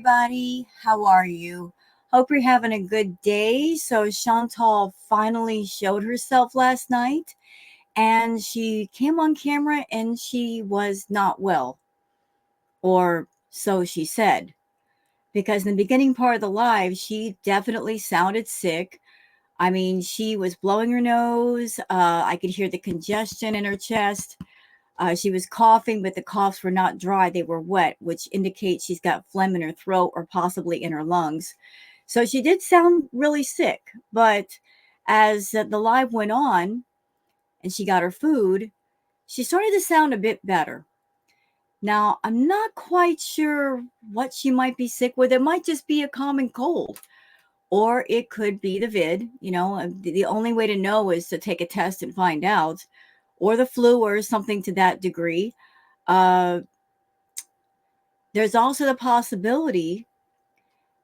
everybody. How are you? Hope you're having a good day. So, Chantal finally showed herself last night and she came on camera and she was not well, or so she said. Because in the beginning part of the live, she definitely sounded sick. I mean, she was blowing her nose. I could hear the congestion in her chest. She was coughing, but the coughs were not dry, they were wet, which indicates she's got phlegm in her throat or possibly in her lungs. So she did sound really sick. But as the live went on and she got her food, she started to sound a bit better. Now, I'm not quite sure what she might be sick with. It might just be a common cold, or it could be the vid. The only way to know is to take a test and find out, or the flu or something to that degree. Uh, there's also the possibility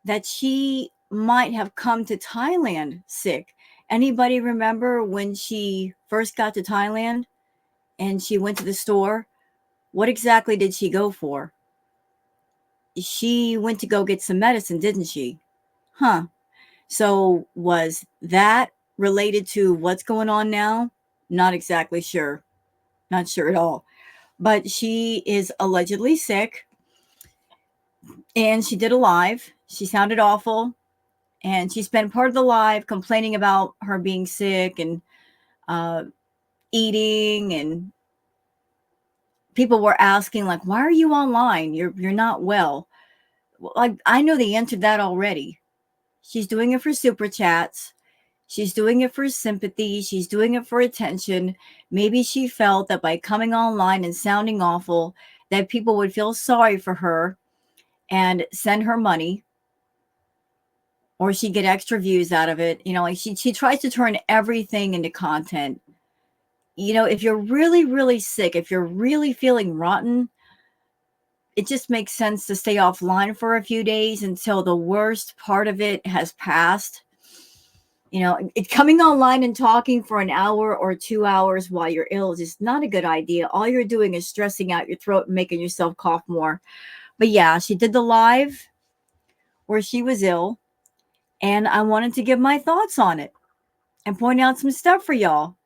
that she might have come to Thailand sick. Anybody remember when she first got to Thailand and she went to the store? What exactly did she go for? She went to go get some medicine, didn't she? Huh. So was that related to what's going on now? Not exactly sure. Not sure at all. But she is allegedly sick and she did a live. She sounded awful. And she spent part of the live complaining about her being sick and uh, eating. And people were asking, like, why are you online? You're not well. Well, I know the answer to that already. She's doing it for super chats. She's doing it for sympathy. She's doing it for attention. Maybe she felt that by coming online and sounding awful, that people would feel sorry for her and send her money, or she'd get extra views out of it. Like she tries to turn everything into content. If you're really, really sick, if you're really feeling rotten, it just makes sense to stay offline for a few days until the worst part of it has passed. Coming online and talking for an hour or 2 hours while you're ill is just not a good idea. All you're doing is stressing out your throat and making yourself cough more. But yeah, she did the live where she was ill, and I wanted to give my thoughts on it and point out some stuff for y'all.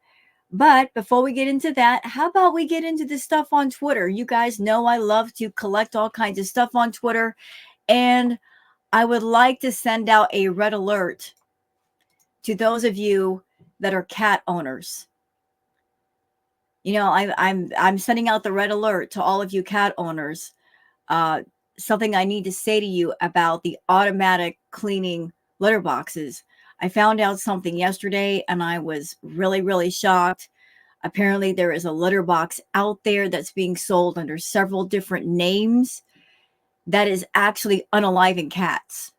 But before we get into that, how about we get into the stuff on Twitter? You guys know I love to collect all kinds of stuff on Twitter, and I would like to send out a red alert to those of you that are cat owners. I'm sending out the red alert to all of you cat owners. Something I need to say to you about the automatic cleaning litter boxes. I found out something yesterday and I was really, really shocked. Apparently there is a litter box out there that's being sold under several different names that is actually unaliving cats.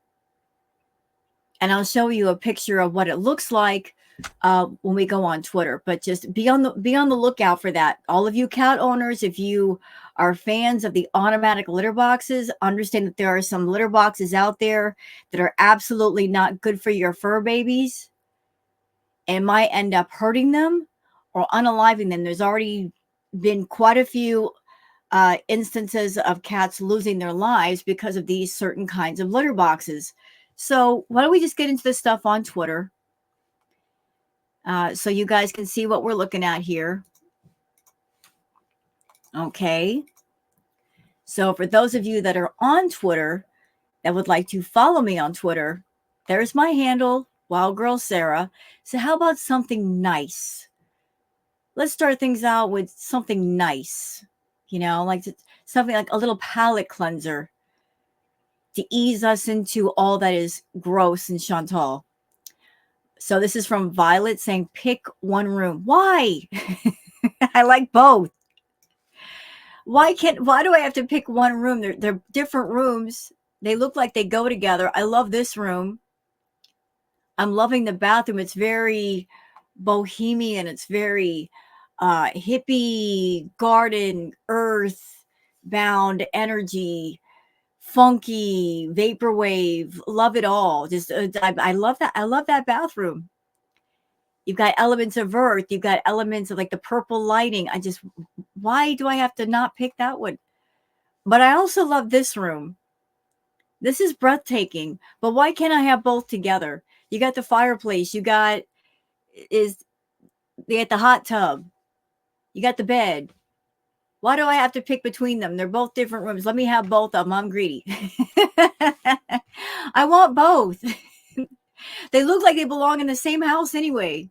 And I'll show you a picture of what it looks like when we go on Twitter. But just be on the lookout for that. All of you cat owners, if you are fans of the automatic litter boxes, understand that there are some litter boxes out there that are absolutely not good for your fur babies and might end up hurting them or unaliving them. There's already been quite a few instances of cats losing their lives because of these certain kinds of litter boxes. So why don't we just get into this stuff on Twitter so you guys can see what we're looking at here. Okay. So for those of you that are on Twitter that would like to follow me on Twitter, there's my handle, Wild Girl Sarah. So how about something nice? Let's start things out with something nice, like something like a little palate cleanser to ease us into all that is gross in Chantal. So this is from Violet saying, pick one room. Why? I like both. Why do I have to pick one room? They're different rooms. They look like they go together. I love this room. I'm loving the bathroom. It's very bohemian. It's very hippie, garden, earth bound energy, funky, vaporwave. Love it all. Just I love that. I love that bathroom. You've got elements of earth. You've got elements of like the purple lighting. Why do I have to not pick that one? But I also love this room. This is breathtaking. But why can't I have both together? You got the fireplace. You got the hot tub. You got the bed. Why do I have to pick between them? They're both different rooms. Let me have both of them. I'm greedy. I want both. They look like they belong in the same house anyway.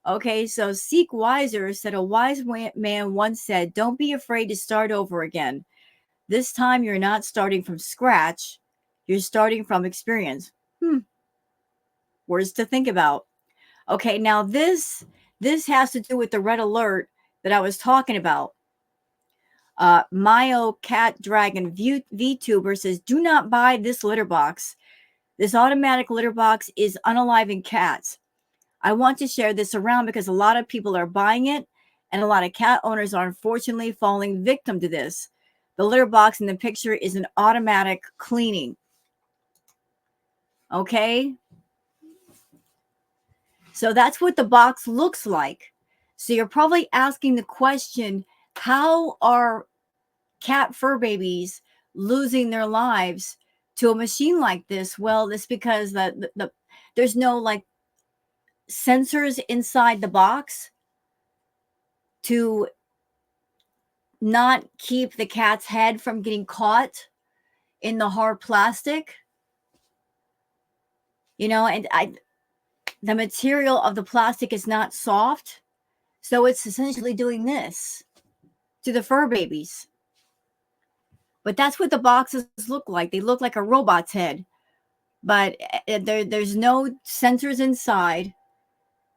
Okay, so Seek Wiser said a wise man once said, don't be afraid to start over again. This time you're not starting from scratch. You're starting from experience. Words to think about. Okay, now this has to do with the red alert that I was talking about. Mayo Cat Dragon VTuber says, do not buy this litter box. This automatic litter box is unaliving cats. I want to share this around because a lot of people are buying it and a lot of cat owners are unfortunately falling victim to this. The litter box in the picture is an automatic cleaning. Okay? So that's what the box looks like. So you're probably asking the question, how are cat fur babies losing their lives to a machine like this? Well, it's because there's no like sensors inside the box to not keep the cat's head from getting caught in the hard plastic. And the material of the plastic is not soft. So it's essentially doing this to the fur babies. But that's what the boxes look like. They look like a robot's head. But there's no sensors inside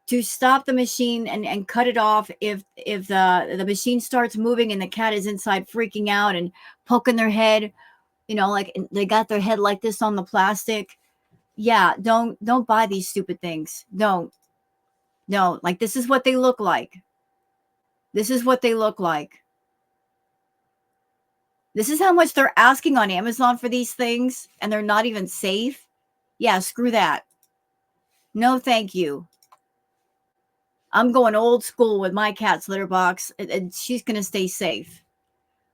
to stop the machine and cut it off if the machine starts moving and the cat is inside freaking out and poking their head, like they got their head like this on the plastic. Yeah, don't buy these stupid things. Don't. No, like this is what they look like. This is what they look like. This is how much they're asking on Amazon for these things, and they're not even safe. Yeah, screw that. No, thank you. I'm going old school with my cat's litter box, and she's going to stay safe.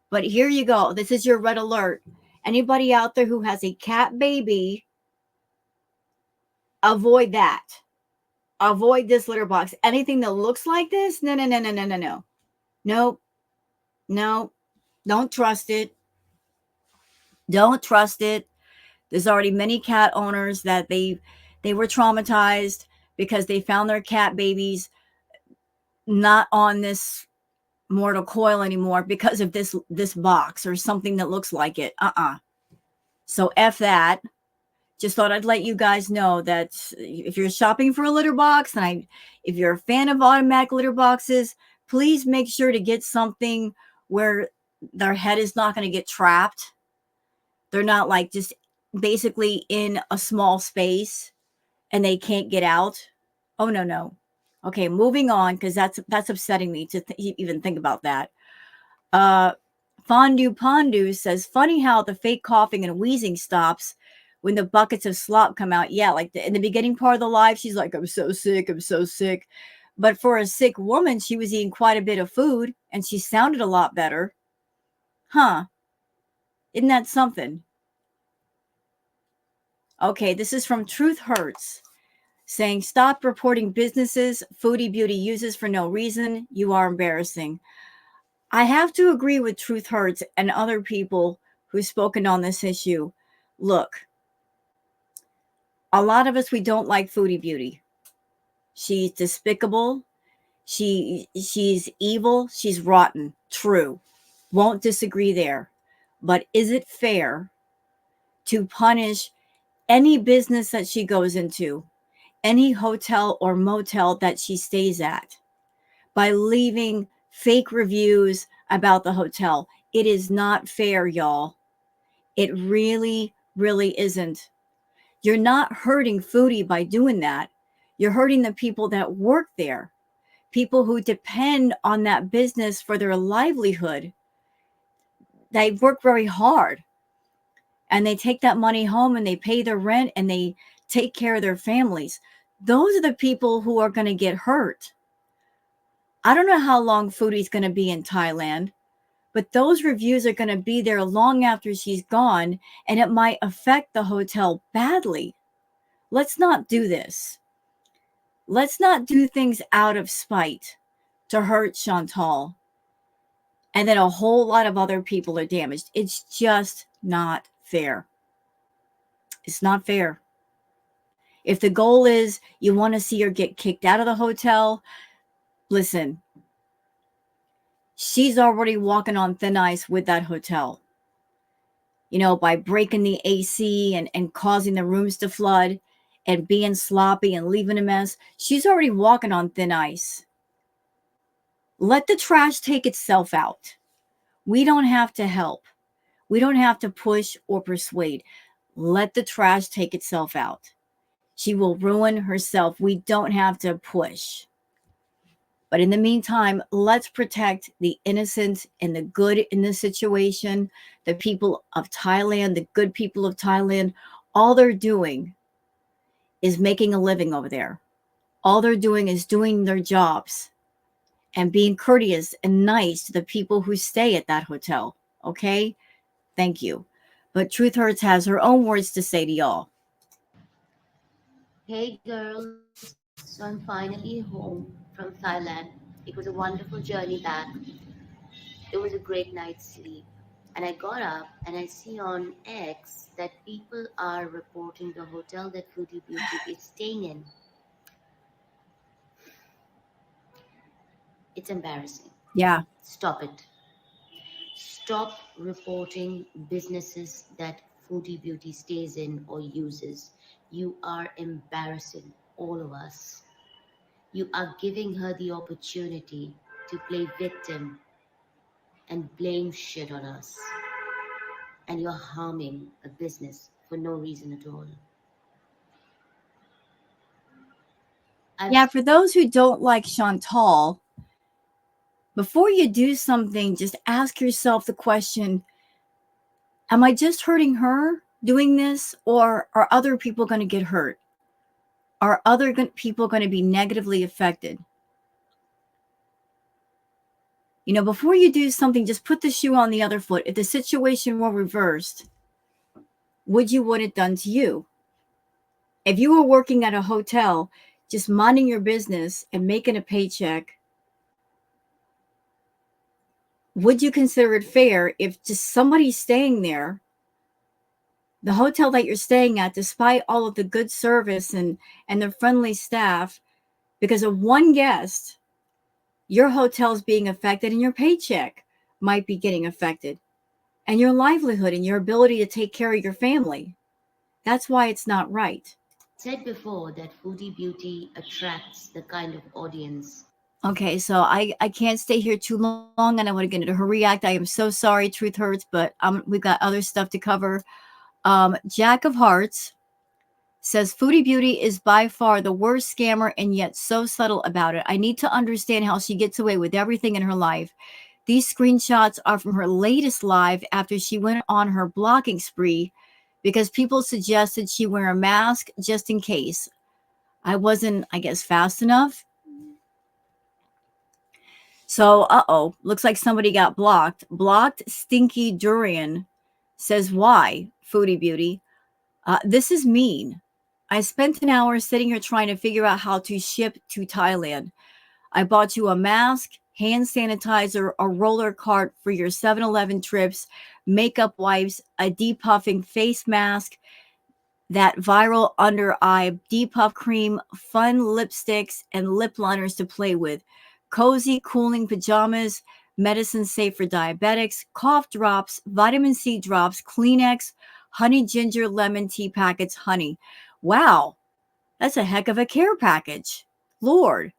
But here you go. This is your red alert. Anybody out there who has a cat baby, avoid that. Avoid this litter box. Anything that looks like this, no. Nope. No. Don't trust it. Don't trust it. There's already many cat owners that they were traumatized because they found their cat babies not on this mortal coil anymore because of this box or something that looks like it. So F that. Just thought I'd let you guys know that if you're shopping for a litter box, and if you're a fan of automatic litter boxes, please make sure to get something where their head is not going to get trapped. They're not like just basically in a small space and they can't get out. Oh, no. Okay, moving on, because that's upsetting me to even think about that. Fondue Pondu says, funny how the fake coughing and wheezing stops when the buckets of slop come out. Yeah, like in the beginning part of the live, she's like, I'm so sick. But for a sick woman, she was eating quite a bit of food and she sounded a lot better. Huh. Isn't that something? Okay, this is from Truth Hurts, saying, stop reporting businesses Foodie Beauty uses for no reason. You are embarrassing. I have to agree with Truth Hurts and other people who've spoken on this issue. Look, a lot of us, we don't like Foodie Beauty. She's despicable. She's evil. She's rotten. True. Won't disagree there. But is it fair to punish any business that she goes into, any hotel or motel that she stays at, by leaving fake reviews about the hotel? It is not fair, y'all. It really, really isn't. You're not hurting Foodie by doing that. You're hurting the people that work there, people who depend on that business for their livelihood. They work very hard and they take that money home and they pay their rent and they take care of their families. Those are the people who are going to get hurt. I don't know how long Foodie's going to be in Thailand, but those reviews are going to be there long after she's gone, and it might affect the hotel badly. Let's not do this. Let's not do things out of spite to hurt Chantal. And then a whole lot of other people are damaged. It's just not fair. It's not fair. If the goal is you want to see her get kicked out of the hotel, listen, she's already walking on thin ice with that hotel. You know, by breaking the AC and causing the rooms to flood and being sloppy and leaving a mess. She's already walking on thin ice. Let the trash take itself out. We don't have to help. We don't have to push or persuade. Let the trash take itself out. She will ruin herself. We don't have to push. But in the meantime, let's protect the innocent and the good in this situation. The people of Thailand, the good people of Thailand, all they're doing is making a living over there. All they're doing is doing their jobs and being courteous and nice to the people who stay at that hotel. Okay? Thank you. But Truth Hurts has her own words to say to y'all. Hey girls, so I'm finally home from Thailand. It was a wonderful journey back. It was a great night's sleep. And I got up and I see on X that people are reporting the hotel that Foodie Beauty is staying in. It's embarrassing. Yeah. Stop it. Stop reporting businesses that Foodie Beauty stays in or uses. You are embarrassing all of us. You are giving her the opportunity to play victim and blame shit on us. And you're harming a business for no reason at all. I've Yeah, for those who don't like Chantal, before you do something, just ask yourself the question, am I just hurting her doing this, or are other people going to get hurt? Are other people going to be negatively affected? You know, before you do something, just put the shoe on the other foot. If the situation were reversed, would you want it done to you? If you were working at a hotel, just minding your business and making a paycheck, would you consider it fair if just somebody staying there, the hotel that you're staying at, despite all of the good service and the friendly staff, because of one guest, your hotel's being affected and your paycheck might be getting affected, and your livelihood and your ability to take care of your family? That's why it's not right. said before that Foodie Beauty attracts the kind of audience. Okay, so I can't stay here too long, and I want to get into her react. I am so sorry, Truth Hurts, but we've got other stuff to cover. Jack of Hearts says Foodie Beauty is by far the worst scammer and yet so subtle about it. I need to understand how she gets away with everything in her life. These screenshots are from her latest live after she went on her blocking spree because people suggested she wear a mask just in case. I wasn't, I guess, fast enough. So, looks like somebody got blocked. Blocked Stinky Durian says, why, Foodie Beauty? This is mean. I spent an hour sitting here trying to figure out how to ship to Thailand. I bought you a mask, hand sanitizer, a roller cart for your 7-Eleven trips, makeup wipes, a depuffing face mask, that viral under eye depuff cream, fun lipsticks, and lip liners to play with, cozy cooling pajamas, medicine safe for diabetics, cough drops, vitamin C drops, Kleenex, honey ginger lemon tea packets, honey. Wow, that's a heck of a care package. Lord,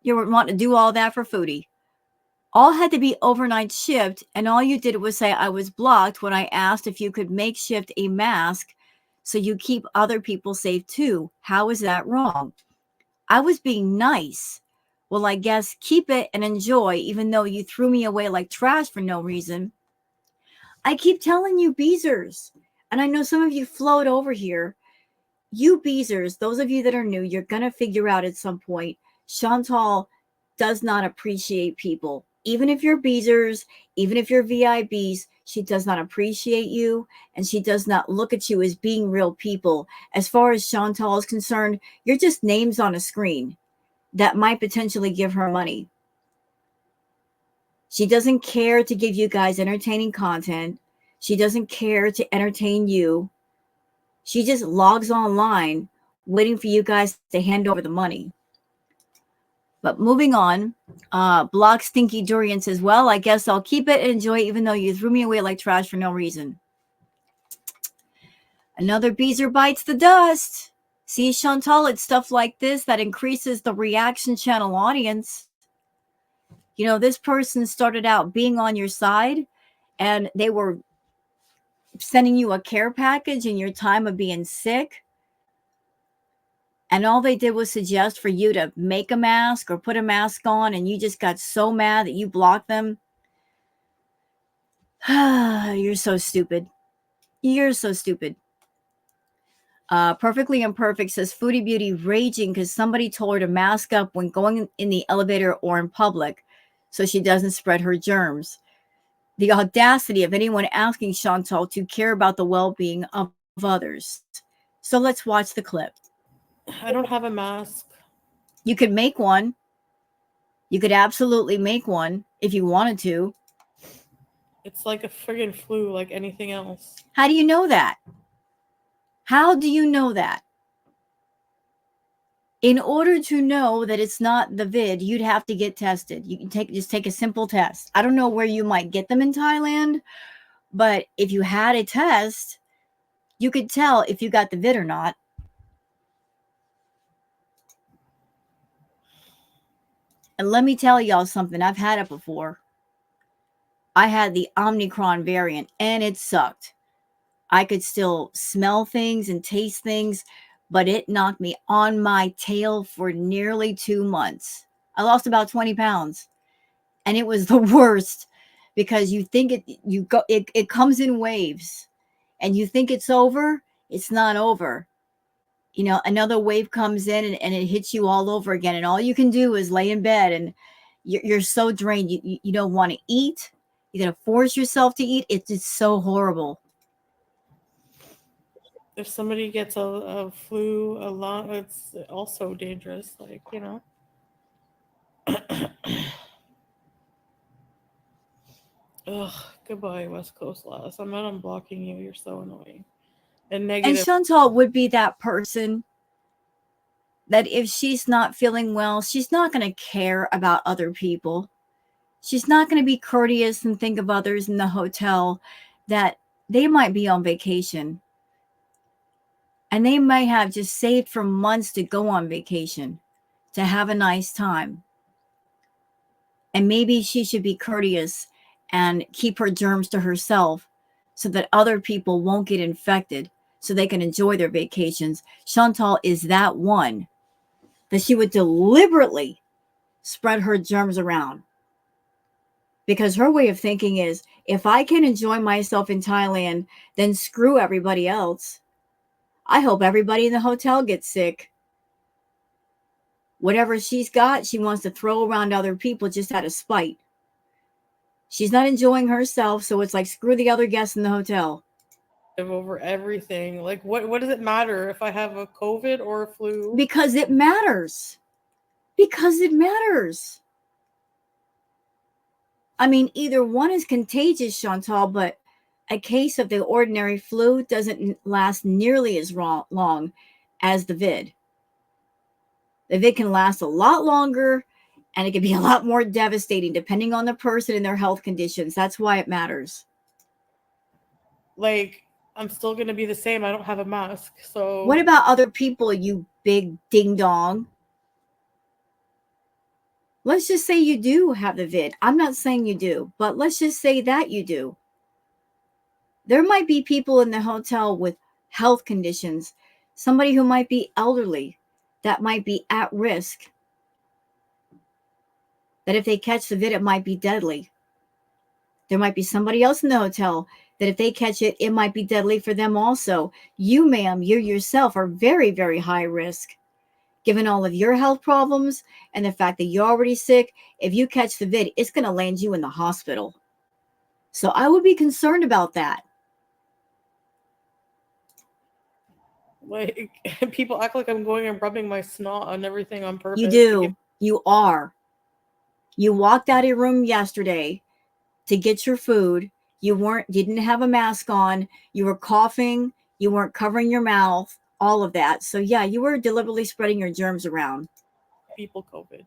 you would want to do all that for Foodie. All had to be overnight shipped, and all you did was say I was blocked when I asked if you could makeshift a mask so you keep other people safe too. How is that wrong? I was being nice. Well, I guess keep it and enjoy, even though you threw me away like trash for no reason. I keep telling you, Beezers, and I know some of you float over here. You Beezers, those of you that are new, you're going to figure out at some point, Chantal does not appreciate people Even if you're Beezers, even if you're VIBs, she does not appreciate you and she does not look at you as being real people. As far as Chantal is concerned, you're just names on a screen that might potentially give her money. She doesn't care to give you guys entertaining content. She doesn't care to entertain you. She just logs online waiting for you guys to hand over the money. But moving on, Block Stinky Durian says, well, I guess I'll keep it and enjoy it even though you threw me away like trash for no reason. Another Beezer bites the dust. See, Chantal, it's stuff like this that increases the reaction channel audience. You know, this person started out being on your side and they were sending you a care package in your time of being sick. And all they did was suggest for you to make a mask or put a mask on, and you just got so mad that you blocked them. You're so stupid. You're so stupid. Perfectly Imperfect says Foodie Beauty raging because somebody told her to mask up when going in the elevator or in public so she doesn't spread her germs. The audacity of anyone asking Chantal to care about the well-being of others. So let's watch the clip. I don't have a mask. You could make one. You could absolutely make one if you wanted to. It's like a friggin' flu, like anything else. How do you know that? How do you know that? In order to know that it's not the vid, you'd have to get tested. You can just take a simple test. I don't know where you might get them in Thailand, but if you had a test, you could tell if you got the vid or not. And let me tell y'all something. I've had it before. I had the Omicron variant and it sucked. I could still smell things and taste things, but it knocked me on my tail for nearly 2 months. I lost about 20 pounds and it was the worst because you think it comes in waves and you think it's over. It's not over. You know, another wave comes in and it hits you all over again. And all you can do is lay in bed and you're so drained. You don't want to eat. You're going to force yourself to eat. It's so horrible. If somebody gets a flu, a lung, it's also dangerous. Like, you know. Ugh, goodbye, West Coast Lass. I'm not unblocking you. You're so annoying. And negative. And Chantal would be that person that if she's not feeling well, she's not going to care about other people. She's not going to be courteous and think of others in the hotel that they might be on vacation. And they might have just saved for months to go on vacation, to have a nice time. And maybe she should be courteous and keep her germs to herself so that other people won't get infected so they can enjoy their vacations. Chantal is that one that she would deliberately spread her germs around. Because her way of thinking is, if I can enjoy myself in Thailand, then screw everybody else. I hope everybody in the hotel gets sick. Whatever she's got, she wants to throw around other people just out of spite. She's not enjoying herself, so it's like, screw the other guests in the hotel. Over everything. Like, what does it matter if I have a COVID or a flu? Because it matters. Because it matters. I mean, either one is contagious, Chantal, but a case of the ordinary flu doesn't last nearly as long as the vid. The vid can last a lot longer, and it can be a lot more devastating depending on the person and their health conditions. That's why it matters. Like, I'm still going to be the same. I don't have a mask. So what about other people, you big ding dong? Let's just say you do have the vid. I'm not saying you do, but let's just say that you do. There might be people in the hotel with health conditions, somebody who might be elderly, that might be at risk, that if they catch the vid, it might be deadly. There might be somebody else in the hotel that if they catch it, it might be deadly for them also. You, ma'am, you yourself are very, very high risk. given all of your health problems and the fact that you're already sick, if you catch the vid, it's going to land you in the hospital. So I would be concerned about that. Like, people act like I'm going and rubbing my snot on everything on purpose. You do. You are. You walked out of your room yesterday to get your food. You didn't have a mask on. You were coughing. You weren't covering your mouth. All of that. So yeah, you were deliberately spreading your germs around. People COVID.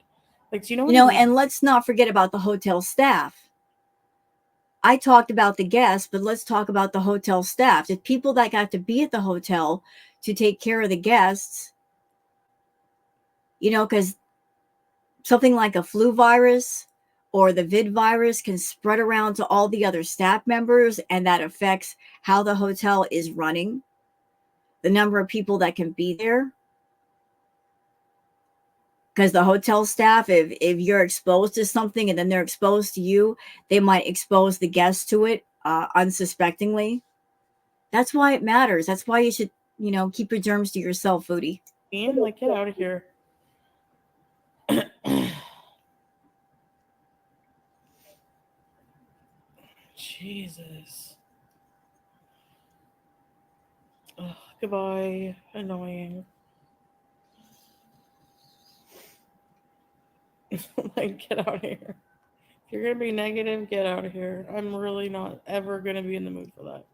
Like, do you know? And let's not forget about the hotel staff. I talked about the guests, but let's talk about the hotel staff. The people that got to be at the hotel to take care of the guests, because something like a flu virus or the vid virus can spread around to all the other staff members, and that affects how the hotel is running, the number of people that can be there. Because the hotel staff, if you're exposed to something and then they're exposed to you, they might expose the guests to it unsuspectingly. That's why it matters. That's why you should, keep your germs to yourself, Foodie. Ian, like, get out of here. Jesus. Ugh, goodbye. Annoying. Like, get out of here. If you're going to be negative, get out of here. I'm really not ever going to be in the mood for that.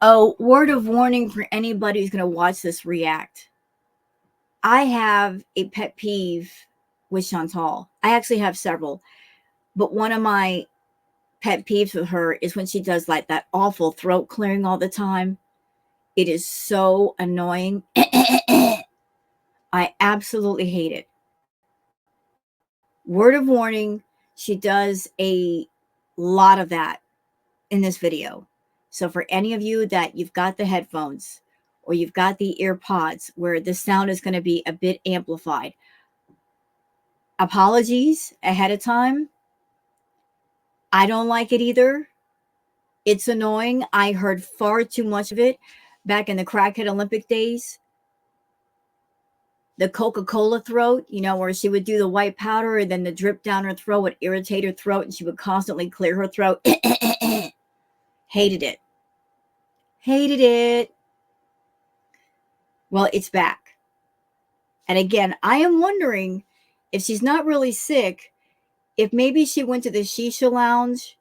Oh, word of warning for anybody who's going to watch this react. I have a pet peeve with Chantal. I actually have several. But one of my pet peeves with her is when she does like that awful throat clearing all the time. It is so annoying. I absolutely hate it. Word of warning, she does a lot of that in this video. So for any of you that you've got the headphones or you've got the ear pods where the sound is going to be a bit amplified, apologies ahead of time. I don't like it either. It's annoying. I heard far too much of it back in the crackhead Olympic days. The Coca-Cola throat, where she would do the white powder and then the drip down her throat would irritate her throat and she would constantly clear her throat. Hated it. Hated it. Well, it's back. And again, I am wondering if she's not really sick, if maybe she went to the shisha lounge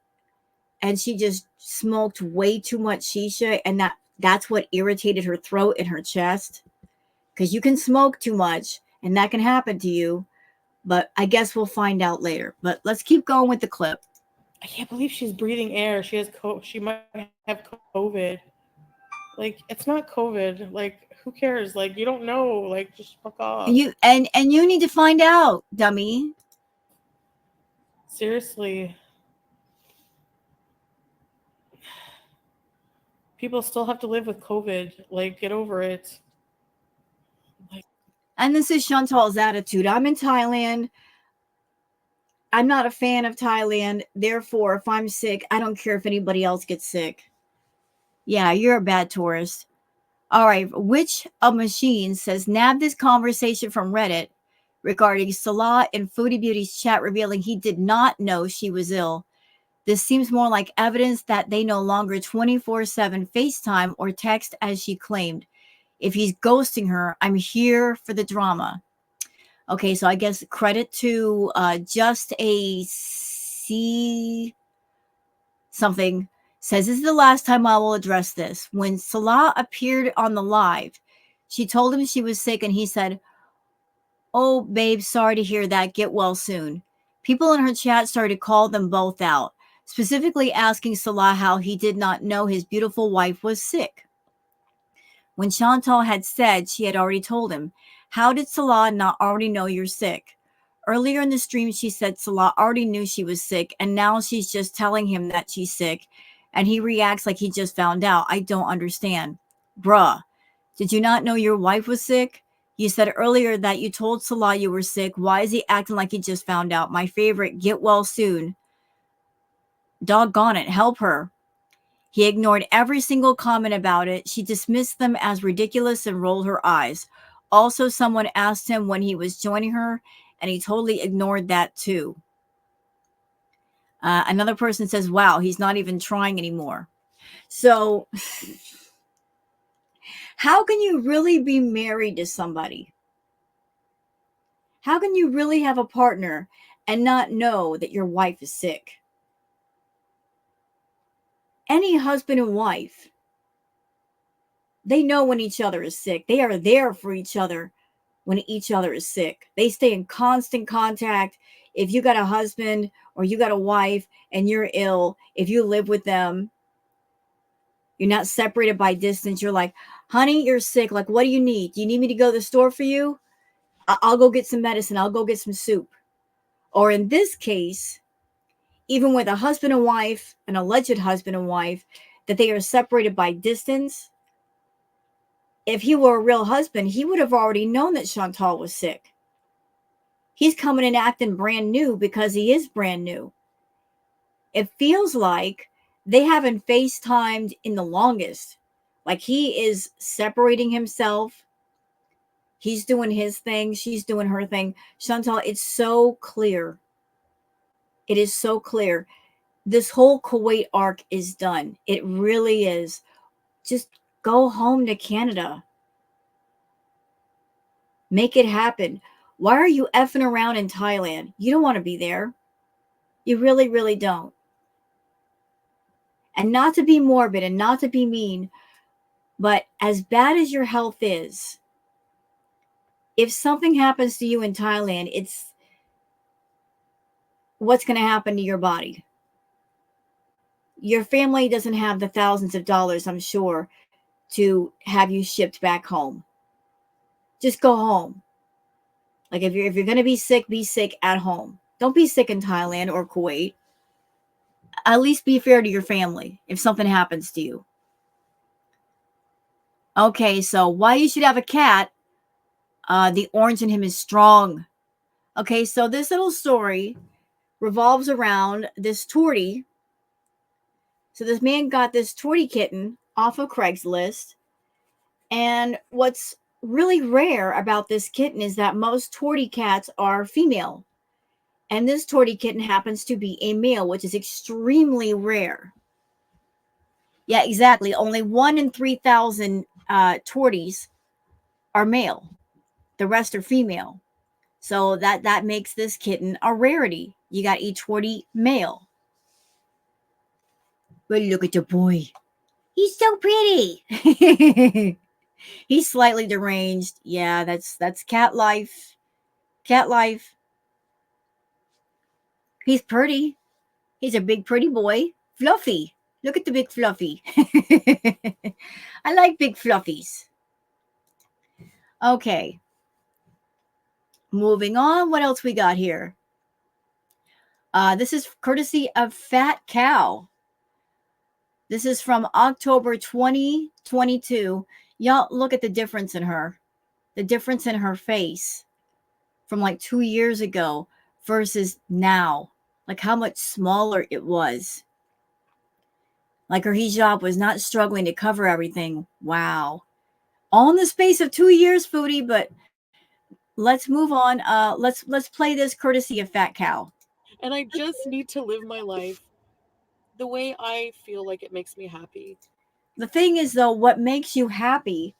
and she just smoked way too much shisha and that's what irritated her throat and her chest. Because you can smoke too much and that can happen to you. But I guess we'll find out later. But let's keep going with the clip. I can't believe she's breathing air. She might have COVID. Like, it's not COVID. Like, who cares? Like, you don't know. Like, just fuck off. And you need to find out, dummy. Seriously. People still have to live with COVID. Like, get over it. And this is Chantal's attitude. I'm in Thailand. I'm not a fan of Thailand. Therefore, if I'm sick, I don't care if anybody else gets sick. Yeah, you're a bad tourist. All right. Which of Machine says nab this conversation from Reddit regarding Salah and Foodie Beauty's chat revealing he did not know she was ill. This seems more like evidence that they no longer 24/7 FaceTime or text as she claimed. If he's ghosting her, I'm here for the drama. Okay, so I guess credit to just a C something says this is the last time I will address this. When Salah appeared on the live, she told him she was sick and he said, "Oh, babe, sorry to hear that. Get well soon." People in her chat started to call them both out, specifically asking Salah how he did not know his beautiful wife was sick. When Chantal had said she had already told him, how did Salah not already know you're sick? Earlier in the stream, she said Salah already knew she was sick, and now she's just telling him that she's sick, and he reacts like he just found out. I don't understand. Bruh, did you not know your wife was sick? You said earlier that you told Salah you were sick. Why is he acting like he just found out? My favorite, get well soon. Doggone it, help her. He ignored every single comment about it. She dismissed them as ridiculous and rolled her eyes. Also, someone asked him when he was joining her, and he totally ignored that too. Another person says, wow, he's not even trying anymore. So, how can you really be married to somebody? How can you really have a partner and not know that your wife is sick? Any husband and wife, they know when each other is sick. They are there for each other when each other is sick. They stay in constant contact. If you got a husband or you got a wife and you're ill, if you live with them, you're not separated by distance. You're like, honey, you're sick. Like, what do you need? Do you need me to go to the store for you? I'll go get some medicine. I'll go get some soup. Or in this case, even with a husband and wife, an alleged husband and wife, that they are separated by distance, if he were a real husband, he would have already known that Chantal was sick. He's coming and acting brand new because he is brand new. It feels like they haven't FaceTimed in the longest. Like he is separating himself. He's doing his thing. She's doing her thing. Chantal, it's so clear. It is so clear. This whole Kuwait arc is done. It really is. Just go home to Canada. Make it happen. Why are you effing around in Thailand? You don't want to be there. You really, really don't. And not to be morbid and not to be mean, but as bad as your health is, if something happens to you in Thailand, it's what's going to happen to your body. Your family doesn't have the thousands of dollars, I'm sure, to have you shipped back home. Just go home. Like if you're going to be sick at home. Don't be sick in Thailand or Kuwait. At least be fair to your family if something happens to you. Okay, so why you should have a cat? The orange in him is strong. Okay, so this little story revolves around this tortie. So this man got this tortie kitten off of Craigslist. And what's really rare about this kitten is that most tortie cats are female. And this tortie kitten happens to be a male, which is extremely rare. Yeah, exactly. Only 1 in 3,000 torties are male. The rest are female. So that makes this kitten a rarity. You got a tortie male. But look at the boy. He's so pretty. He's slightly deranged. Yeah, that's cat life. Cat life. He's pretty. He's a big pretty boy. Fluffy. Look at the big fluffy. I like big fluffies. Okay. Moving on. What else we got here? This is courtesy of Fat Cow. This is from October 2022. Y'all look at the difference in her. The difference in her face from like 2 years ago versus now. Like how much smaller it was. Like her hijab was not struggling to cover everything. Wow. All in the space of 2 years, Foodie, but let's move on. Let's play this courtesy of Fat Cow. And I just need to live my life the way I feel like it makes me happy. The thing is, though, what makes you happy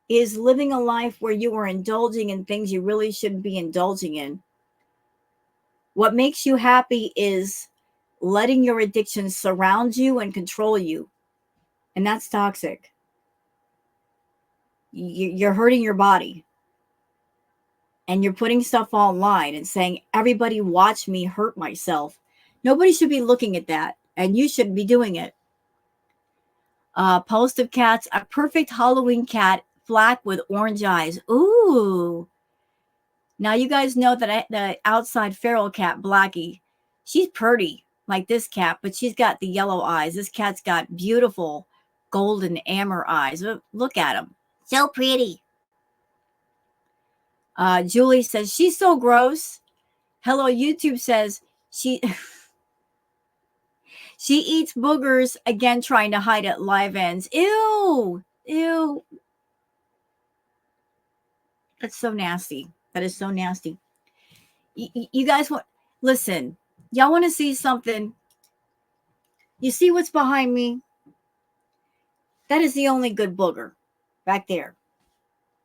is living a life where you are indulging in things you really shouldn't be indulging in. What makes you happy is letting your addictions surround you and control you. And that's toxic. You're hurting your body. And you're putting stuff online and saying, everybody watch me hurt myself. Nobody should be looking at that. And you shouldn't be doing it. Post of cats, a perfect Halloween cat, black with orange eyes. Ooh. Now you guys know that the outside feral cat, Blackie, she's pretty like this cat, but she's got the yellow eyes. This cat's got beautiful golden amber eyes. Look at them. So pretty. Julie says, she's so gross. Hello, YouTube says, she's She eats boogers, again trying to hide at live ends. Ew. Ew. That's so nasty. That is so nasty. You guys want, listen, y'all want to see something? You see what's behind me? That is the only good booger back there.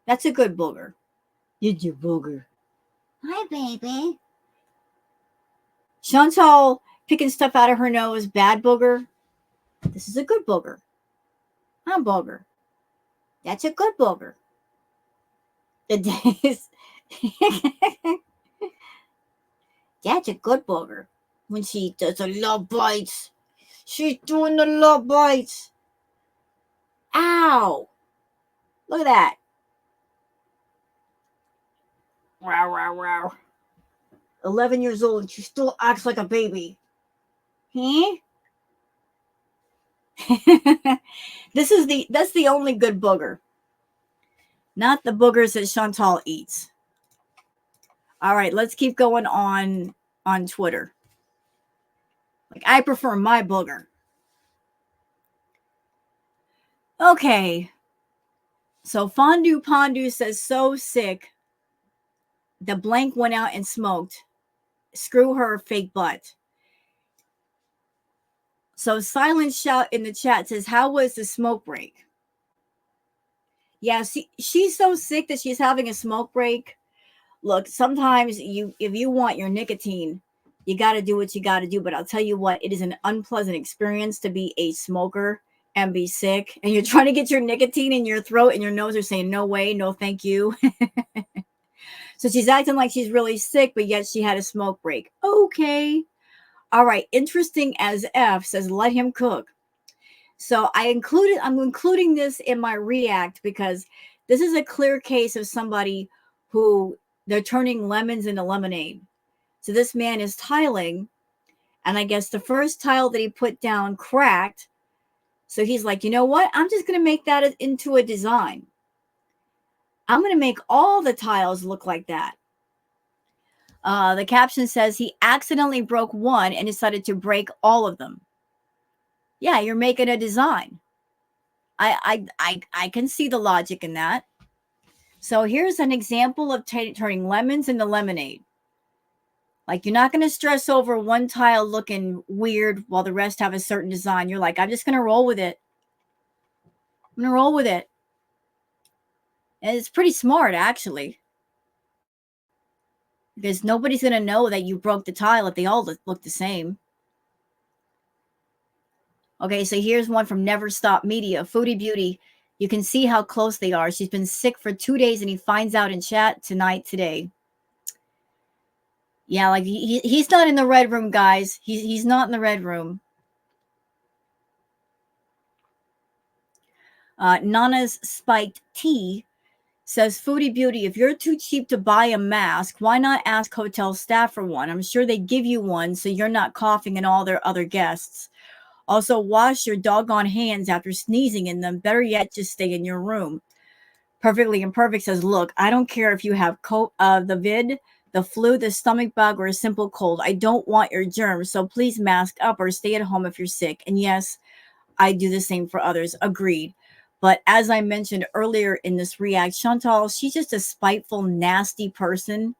That's a good booger. Did you booger? Hi, baby. Chantal picking stuff out of her nose, bad booger. This is a good booger. Huh, booger? That's a good booger. The days. That's a good booger. When she does the love bites. She's doing the love bites. Ow. Look at that. Wow, wow, wow. 11 years old and she still acts like a baby. Huh? That's the only good booger. Not the boogers that Chantal eats. All right, let's keep going on Twitter. Like, I prefer my booger. Okay. So Fondue Pondu says, so sick. The blank went out and smoked. Screw her fake butt. So Silent Shout in the chat says, how was the smoke break? Yeah, she's so sick that she's having a smoke break. Look, sometimes if you want your nicotine, you got to do what you got to do. But I'll tell you what, it is an unpleasant experience to be a smoker and be sick. And you're trying to get your nicotine in your throat and your nose are saying, no way, no thank you. So she's acting like she's really sick, but yet she had a smoke break. Okay. All right. Interesting as F says, let him cook. So I'm including this in my react because this is a clear case of somebody who they're turning lemons into lemonade. So this man is tiling, and I guess the first tile that he put down cracked. So he's like, you know what? I'm just going to make that into a design. I'm going to make all the tiles look like that. The caption says he accidentally broke one and decided to break all of them. Yeah, you're making a design. I can see the logic in that. So here's an example of turning lemons into lemonade. Like, you're not going to stress over one tile looking weird while the rest have a certain design. You're like, I'm just going to roll with it. I'm going to roll with it. And it's pretty smart, actually. Because nobody's going to know that you broke the tile if they all look the same. Okay, so here's one from Never Stop Media. Foodie Beauty. You can see how close they are. She's been sick for 2 days, and he finds out in chat today. Yeah, like he's not in the red room, guys. He's not in the red room. Nana's Spiked Tea says, Foodie Beauty, if you're too cheap to buy a mask, why not ask hotel staff for one? I'm sure they give you one so you're not coughing in all their other guests. Also, wash your doggone hands after sneezing in them. Better yet, just stay in your room. Perfectly Imperfect says, look, I don't care if you have the vid, the flu, the stomach bug, or a simple cold. I don't want your germs, so please mask up or stay at home if you're sick. And yes, I do the same for others. Agreed. But as I mentioned earlier in this react, Chantal, she's just a spiteful, nasty person.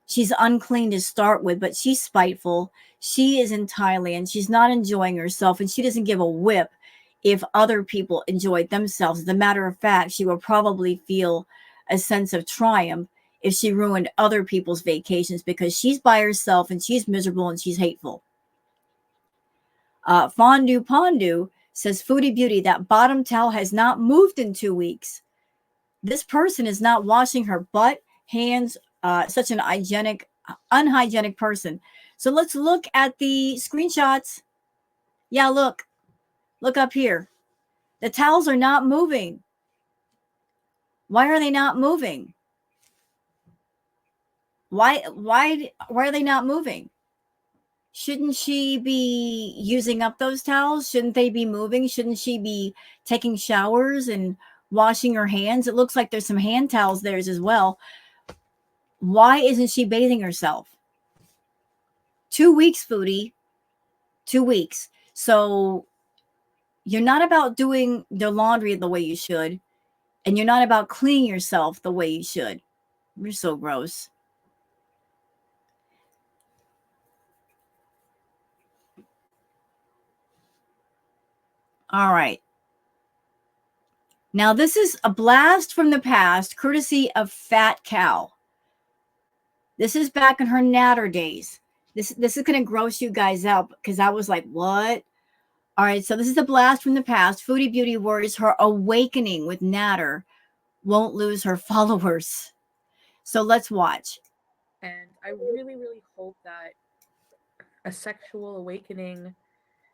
She's unclean to start with, but she's spiteful. She is in Thailand. She's not enjoying herself, and she doesn't give a whip if other people enjoy themselves. As a matter of fact, she will probably feel a sense of triumph if she ruined other people's vacations because she's by herself and she's miserable and she's hateful. Fondue Pondu says, Foodie Beauty, that bottom towel has not moved in 2 weeks. This person is not washing her butt, hands, such an unhygienic person. So let's look at the screenshots. Yeah, look up here. The towels are not moving. Why are they not moving? Why are they not moving? Shouldn't she be using up those towels? Shouldn't they be moving? Shouldn't she be taking showers and washing her hands? It looks like there's some hand towels there as well. Why isn't she bathing herself? 2 weeks, Foodie. 2 weeks. So you're not about doing the laundry the way you should, and you're not about cleaning yourself the way you should. You're so gross. All right. Now, this is a blast from the past, courtesy of Fat Cow. This is back in her natter days. This is going to gross you guys out because I was like, what? All right, so this is a blast from the past. Foodie Beauty worries her awakening with natter won't lose her followers. So let's watch. And I really, really hope that a sexual awakening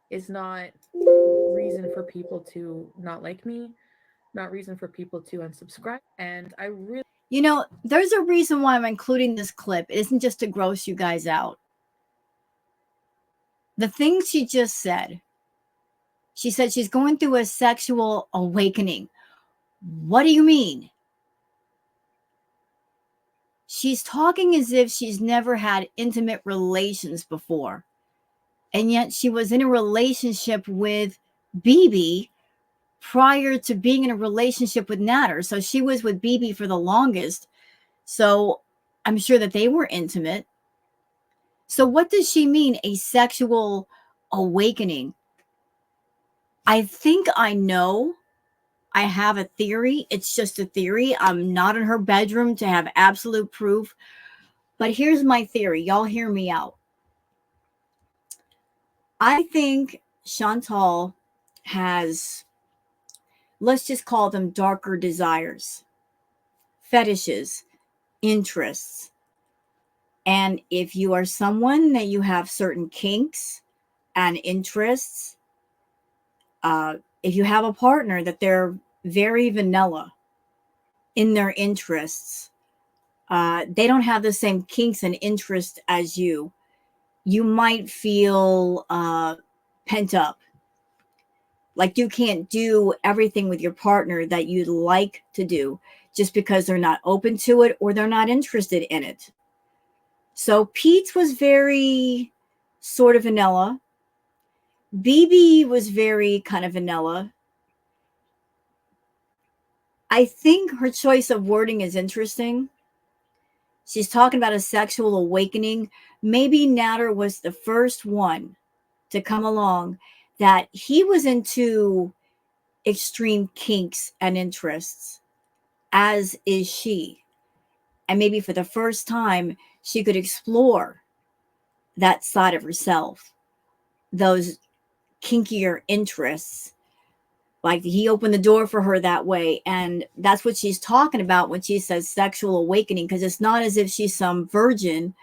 is not reason for people to not like me, not reason for people to unsubscribe. And I really, You know, there's a reason why I'm including this clip. It isn't just to gross you guys out. The things she just said, she said she's going through a sexual awakening. What do you mean? She's talking as if she's never had intimate relations before. And yet she was in a relationship with BB prior to being in a relationship with Natter. So she was with BB for the longest. So I'm sure that they were intimate. So what does she mean, a sexual awakening? I think I know. I have a theory. It's just a theory. I'm not in her bedroom to have absolute proof. But here's my theory. Y'all hear me out. I think Chantal has, let's just call them darker desires, fetishes, interests. And if you are someone that you have certain kinks and interests, if you have a partner that they're very vanilla in their interests, they don't have the same kinks and interests as you might feel pent up. Like you can't do everything with your partner that you'd like to do just because they're not open to it or they're not interested in it. So Pete's was very sort of vanilla. BB was very kind of vanilla. I think her choice of wording is interesting. She's talking about a sexual awakening. Maybe Natter was the first one to come along that he was into extreme kinks and interests, as is she. And maybe for the first time, she could explore that side of herself, those kinkier interests. Like he opened the door for her that way. And that's what she's talking about when she says sexual awakening, because it's not as if she's some virgin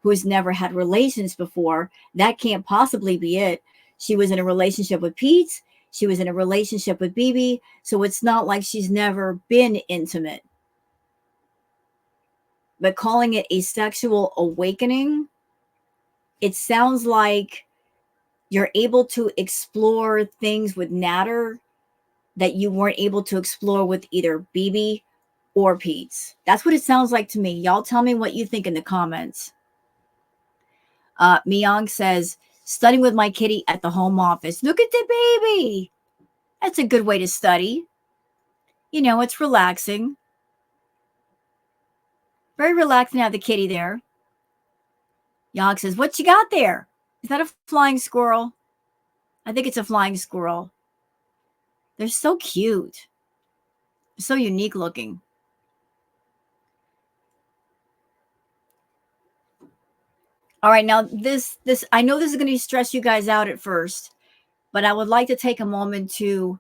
who's never had relations before. That can't possibly be it. She was in a relationship with Pete. She was in a relationship with BB. So it's not like she's never been intimate. But calling it a sexual awakening, it sounds like you're able to explore things with Natter that you weren't able to explore with either BB or Pete's. That's what it sounds like to me. Y'all tell me what you think in the comments. Myung says, studying with my kitty at the home office. Look at the baby. That's a good way to study. You know, it's relaxing. Very relaxing to have the kitty there. Yog says, what you got there? Is that a flying squirrel? I think it's a flying squirrel. They're so cute. So unique looking. All right, now this I know this is going to stress you guys out at first, but I would like to take a moment to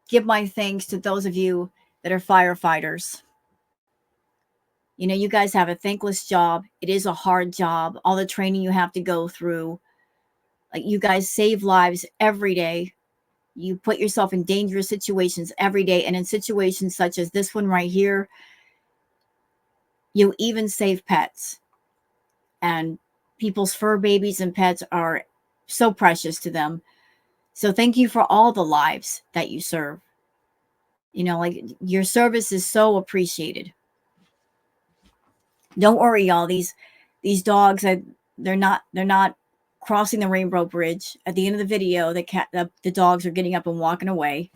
give my thanks to those of you that are firefighters. You know, you guys have a thankless job. It is a hard job. All the training you have to go through. Like you guys save lives every day. You put yourself in dangerous situations every day. And in situations such as this one right here, you even save pets. And people's fur babies and pets are so precious to them. So thank you for all the lives that you serve. You know, like your service is so appreciated. Don't worry, y'all. These dogs, they're not crossing the Rainbow Bridge. At the end of the video, the dogs are getting up and walking away.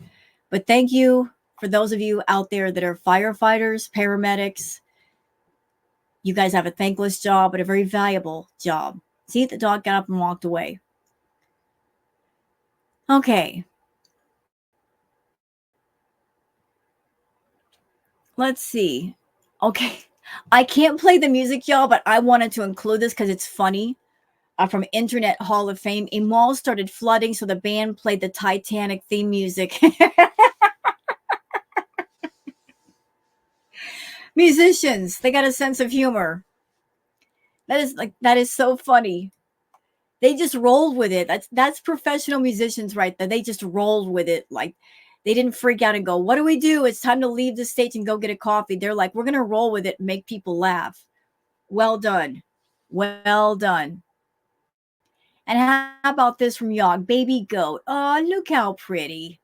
But thank you for those of you out there that are firefighters, paramedics. You guys have a thankless job, but a very valuable job. See, the dog got up and walked away. Okay. Let's see. Okay. I can't play the music, y'all, but I wanted to include this because it's funny. From Internet Hall of Fame, a mall started flooding, so the band played the Titanic theme music. Musicians, they got a sense of humor. That is so funny. They just rolled with it. That's professional musicians right there. They just rolled with it. Like they didn't freak out and go, "What do we do? It's time to leave the stage and go get a coffee." They're like, "We're gonna roll with it and make people laugh." Well done. Well done. And how about this from Yog? Baby goat. Oh, look how pretty.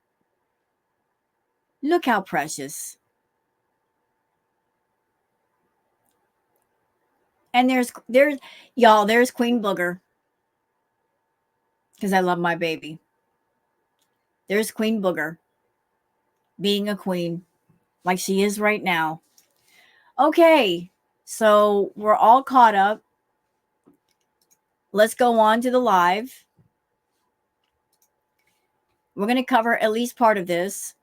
Look how precious. And there's y'all, there's Queen Booger. Because I love my baby. There's Queen Booger. Being a queen. Like she is right now. Okay. So we're all caught up. Let's go on to the live. We're going to cover at least part of this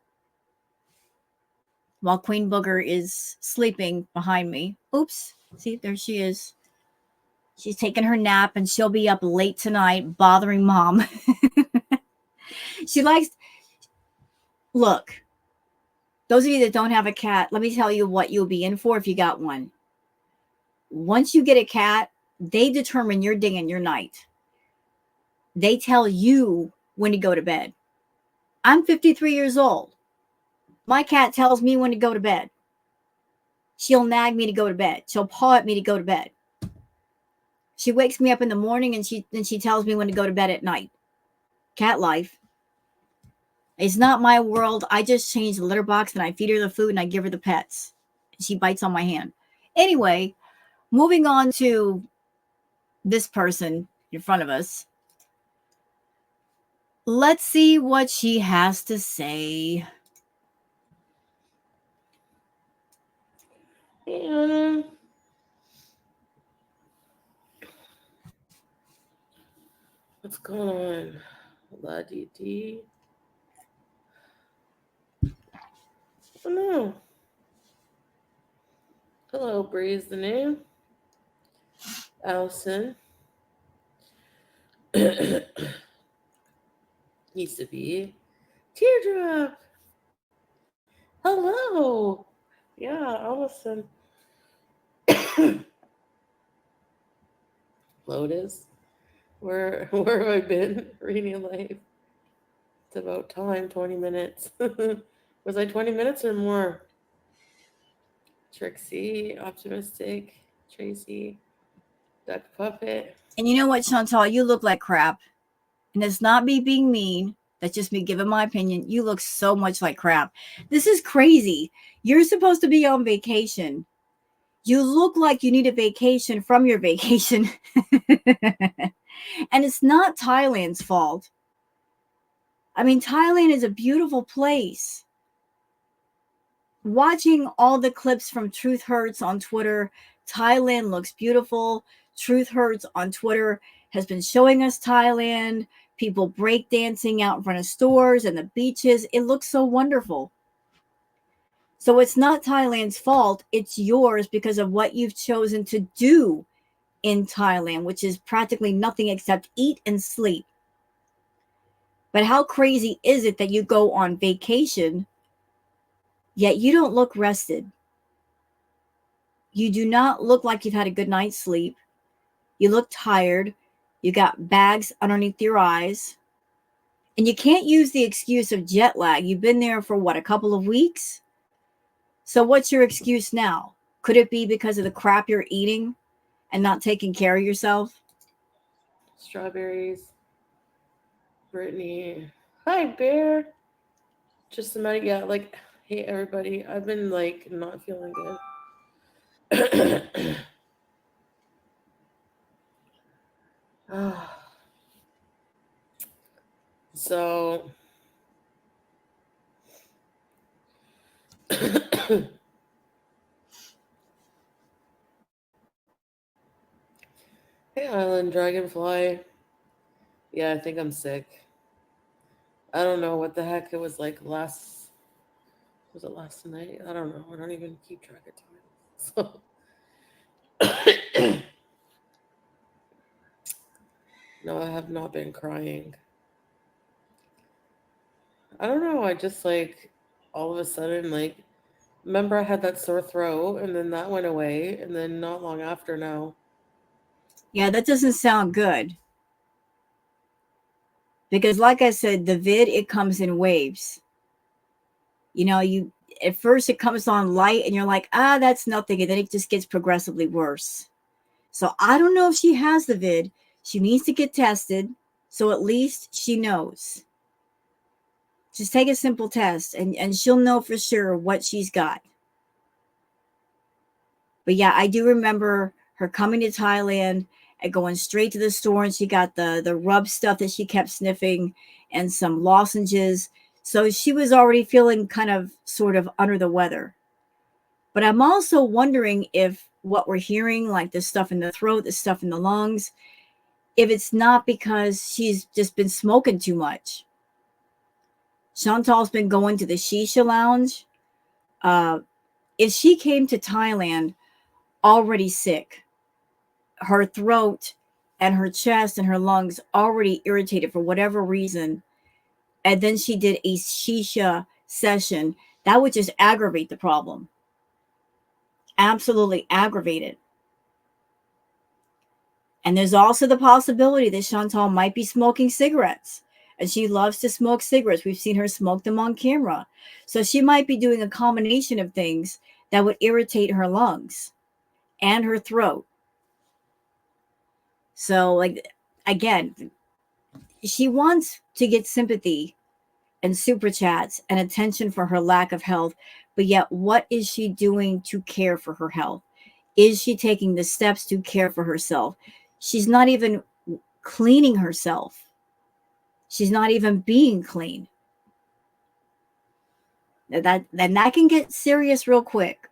while Queen Booger is sleeping behind me. Oops. See, there she is. She's taking her nap and she'll be up late tonight bothering mom. She likes... Look, those of you that don't have a cat, let me tell you what you'll be in for if you got one. Once you get a cat, they determine your day and your night. They tell you when to go to bed. I'm 53 years old. My cat tells me when to go to bed. She'll nag me to go to bed. She'll paw at me to go to bed. She wakes me up in the morning and she tells me when to go to bed at night. Cat life. It's not my world. I just change the litter box and I feed her the food and I give her the pets. She bites on my hand. Anyway, moving on to this person in front of us. Let's see what she has to say. Yeah. What's going on? La Dee Dee. Oh no. Hello, Breeze the name. Allison. Used to be. Teardrop. Hello. Yeah, Allison. Lotus. Where have I been? Reading life. It's about time, 20 minutes. Was I 20 minutes or more? Trixie, Optimistic, Tracy, Duck Puppet. And you know what, Chantal? You look like crap. And it's not me being mean. That's just me giving my opinion. You look so much like crap. This is crazy. You're supposed to be on vacation. You look like you need a vacation from your vacation. And it's not Thailand's fault. I mean, Thailand is a beautiful place. Watching all the clips from Truth Hurts on Twitter, Thailand looks beautiful. Truth Hurts on Twitter has been showing us Thailand, people breakdancing out in front of stores and the beaches. It looks so wonderful. So it's not Thailand's fault. It's yours because of what you've chosen to do in Thailand, which is practically nothing except eat and sleep. But how crazy is it that you go on vacation, yet you don't look rested? You do not look like you've had a good night's sleep. You look tired. You got bags underneath your eyes. And you can't use the excuse of jet lag. You've been there for what, a couple of weeks? So what's your excuse now? Could it be because of the crap you're eating and not taking care of yourself? Strawberries. Brittany. Hi, Bear. Just somebody, yeah, like, hey, everybody. I've been, like, not feeling good. So hey Island Dragonfly. Yeah, I think I'm sick. I don't know what the heck it was like last. Was it last night? I don't know. I don't even keep track of time. So no, I have not been crying. I don't know. I just like all of a sudden like remember I had that sore throat and then that went away and then not long after now. Yeah, that doesn't sound good. Because like I said, the vid, it comes in waves. You at first it comes on light and you're like, that's nothing, and then it just gets progressively worse. So I don't know if she has the vid. She needs to get tested, so at least she knows. Just take a simple test and she'll know for sure what she's got. But yeah, I do remember her coming to Thailand and going straight to the store, and she got the rub stuff that she kept sniffing and some lozenges. So she was already feeling kind of sort of under the weather. But I'm also wondering if what we're hearing, like the stuff in the throat, the stuff in the lungs, if it's not because she's just been smoking too much. Chantal's been going to the shisha lounge. Uh, if she came to Thailand already sick, her throat and her chest and her lungs already irritated for whatever reason, and then she did a shisha session, that would just aggravate the problem. Absolutely aggravate it. And there's also the possibility that Chantal might be smoking cigarettes. And she loves to smoke cigarettes. We've seen her smoke them on camera. So she might be doing a combination of things that would irritate her lungs and her throat. So, like, again, she wants to get sympathy and super chats and attention for her lack of health. But yet, what is she doing to care for her health? Is she taking the steps to care for herself? She's not even cleaning herself. She's not even being clean. That can get serious real quick.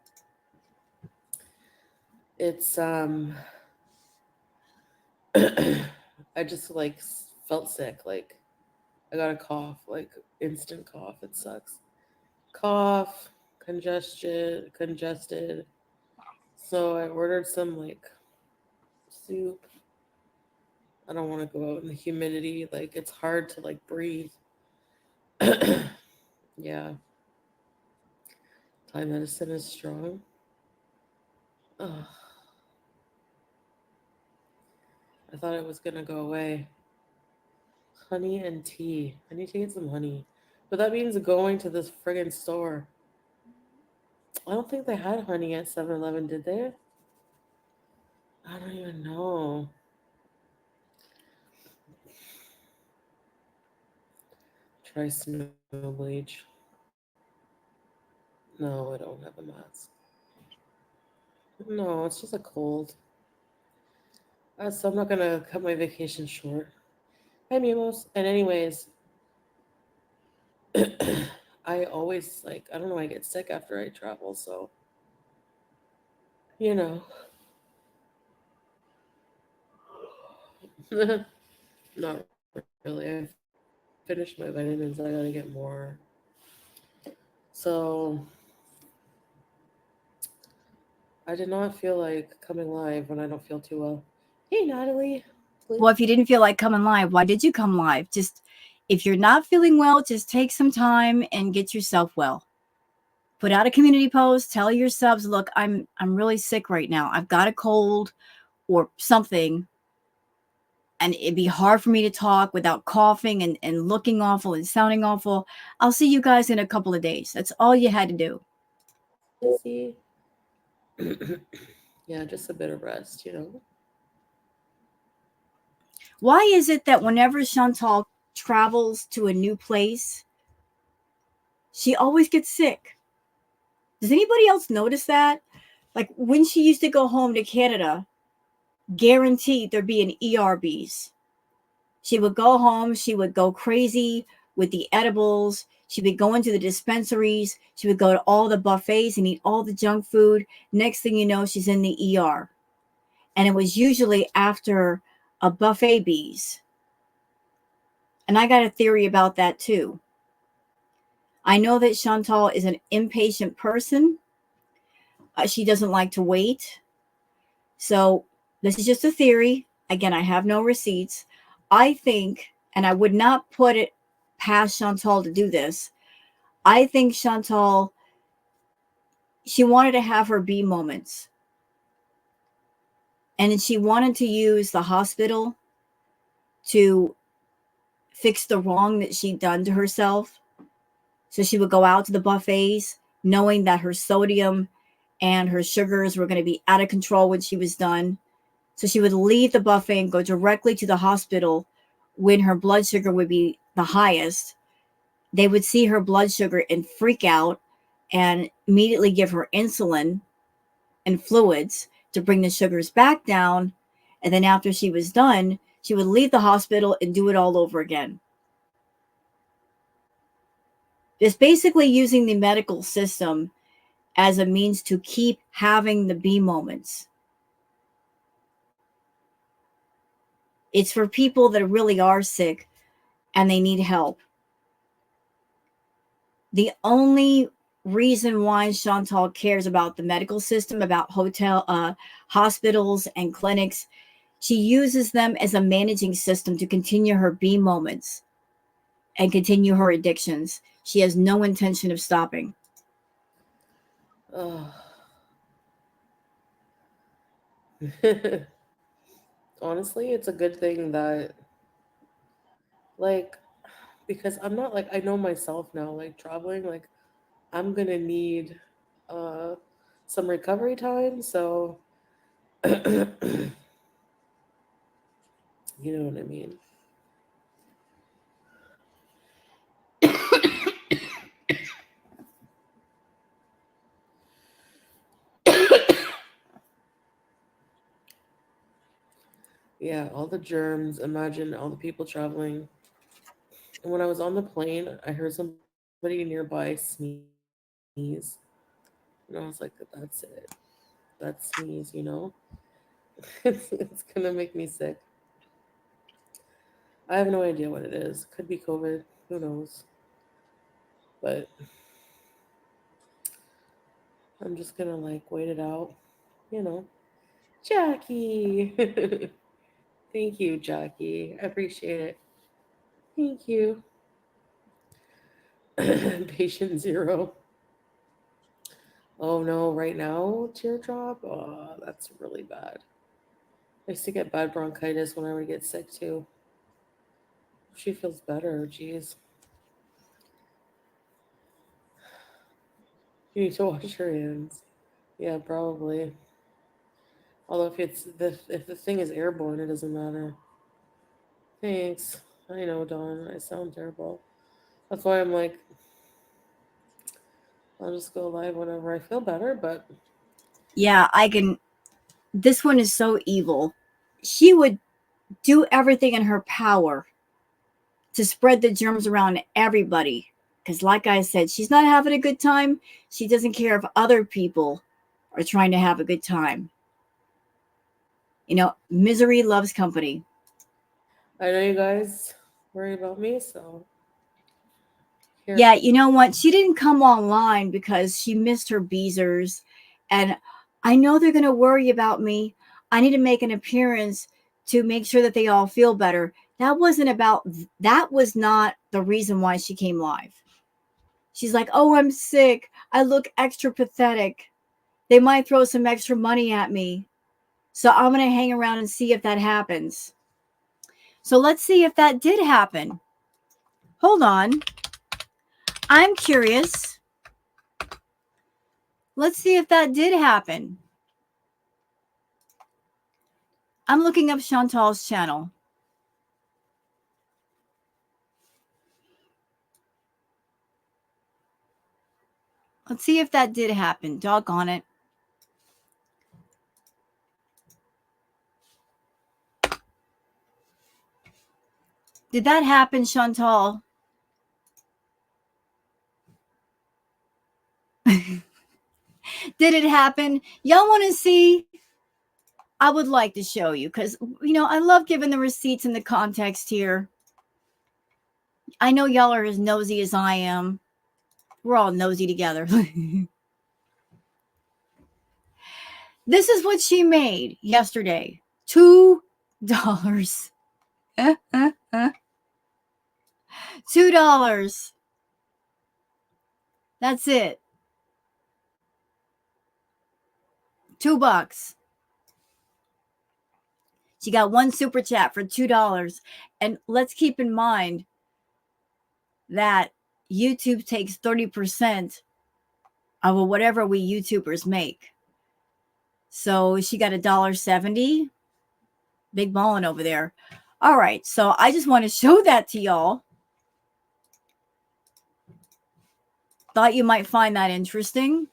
It's I just like felt sick. Like I got a cough, like instant cough. It sucks. Cough, congested. So I ordered some like soup. I don't want to go out in the humidity. Like it's hard to like breathe. Yeah, Thai medicine is strong. Ugh, I thought it was gonna go away. Honey and tea. I need to get some honey. But that means going to this friggin' store. I don't think they had honey at 7-Eleven, did they? I don't even know. Try snow bleach. No, I don't have a mask. No, it's just a cold. So I'm not gonna cut my vacation short. Hi, Mimos. And anyways, I always like I don't know I get sick after I travel, so you know, not really. I finished my vitamins. I gotta get more. So I did not feel like coming live when I don't feel too well. Hey, Natalie. Well, if you didn't feel like coming live, why did you come live? Just if you're not feeling well, just take some time and get yourself well. Put out a community post, tell your subs, look, I'm really sick right now. I've got a cold or something, and it'd be hard for me to talk without coughing and looking awful and sounding awful. I'll see you guys in a couple of days. That's all you had to do. See. Yeah, just a bit of rest, you know. Why is it that whenever Chantal travels to a new place, she always gets sick? Does anybody else notice that? Like when she used to go home to Canada, guaranteed there'd be an ERBs. She would go home, she would go crazy with the edibles. She would go into the dispensaries. She would go to all the buffets and eat all the junk food. Next thing you know, she's in the ER. And it was usually after a buffet bees. And I got a theory about that too. I know that Chantal is an impatient person. She doesn't like to wait. So this is just a theory. Again, I have no receipts. I think, and I would not put it past Chantal to do this. I think Chantal, she wanted to have her bee moments. And she wanted to use the hospital to fix the wrong that she'd done to herself. So she would go out to the buffets knowing that her sodium and her sugars were going to be out of control when she was done. So she would leave the buffet and go directly to the hospital when her blood sugar would be the highest. They would see her blood sugar and freak out and immediately give her insulin and fluids to bring the sugars back down. And then after she was done, she would leave the hospital and do it all over again. Just basically using the medical system as a means to keep having the bee moments. It's for people that really are sick and they need help. The only reason why Chantal cares about the medical system, about hospitals and clinics, she uses them as a managing system to continue her bee moments and continue her addictions. She has no intention of stopping. Oh. Honestly, it's a good thing that, like, because I'm not like, I know myself now, like, traveling, like, I'm gonna need uh some recovery time, so you know what I mean. Yeah, all the germs, imagine all the people traveling. And when I was on the plane, I heard somebody nearby sneeze. And I was like, that's it. That sneeze, it's gonna make me sick. I have no idea what it is. Could be COVID. Who knows? But I'm just gonna like wait it out. You know. Jackie. Thank you, Jackie. I appreciate it. Thank you. Patient zero. Oh no, right now, teardrop? Oh, that's really bad. I used to get bad bronchitis when I would get sick too. She feels better. Jeez. You need to wash your hands. Yeah, probably. Although if the thing is airborne, it doesn't matter. Thanks. I know, Dawn. I sound terrible. That's why I'm like, I'll just go live whenever I feel better. But Yeah, I can. This one is so evil. She would do everything in her power to spread the germs around everybody. Because, like I said, she's not having a good time. She doesn't care if other people are trying to have a good time. You know, misery loves company. I know you guys worry about me, so here. Yeah, you know what? She didn't come online because she missed her Beezers. And I know they're going to worry about me. I need to make an appearance to make sure that they all feel better. That was not the reason why she came live. She's like, oh, I'm sick. I look extra pathetic. They might throw some extra money at me. So I'm going to hang around and see if that happens. So let's see if that did happen. Hold on. I'm curious. Let's see if that did happen. I'm looking up Chantal's channel. Let's see if that did happen. Doggone it. Did that happen, Chantal? Did it happen? Y'all want to see? I would like to show you because, I love giving the receipts and the context here. I know y'all are as nosy as I am. We're all nosy together. This is what she made yesterday. $2. $2. That's it. $2. She got one super chat for $2. And let's keep in mind that YouTube takes 30% of whatever we YouTubers make. So she got $1.70. Big ballin' over there. All right. So I just want to show that to y'all. Thought you might find that interesting.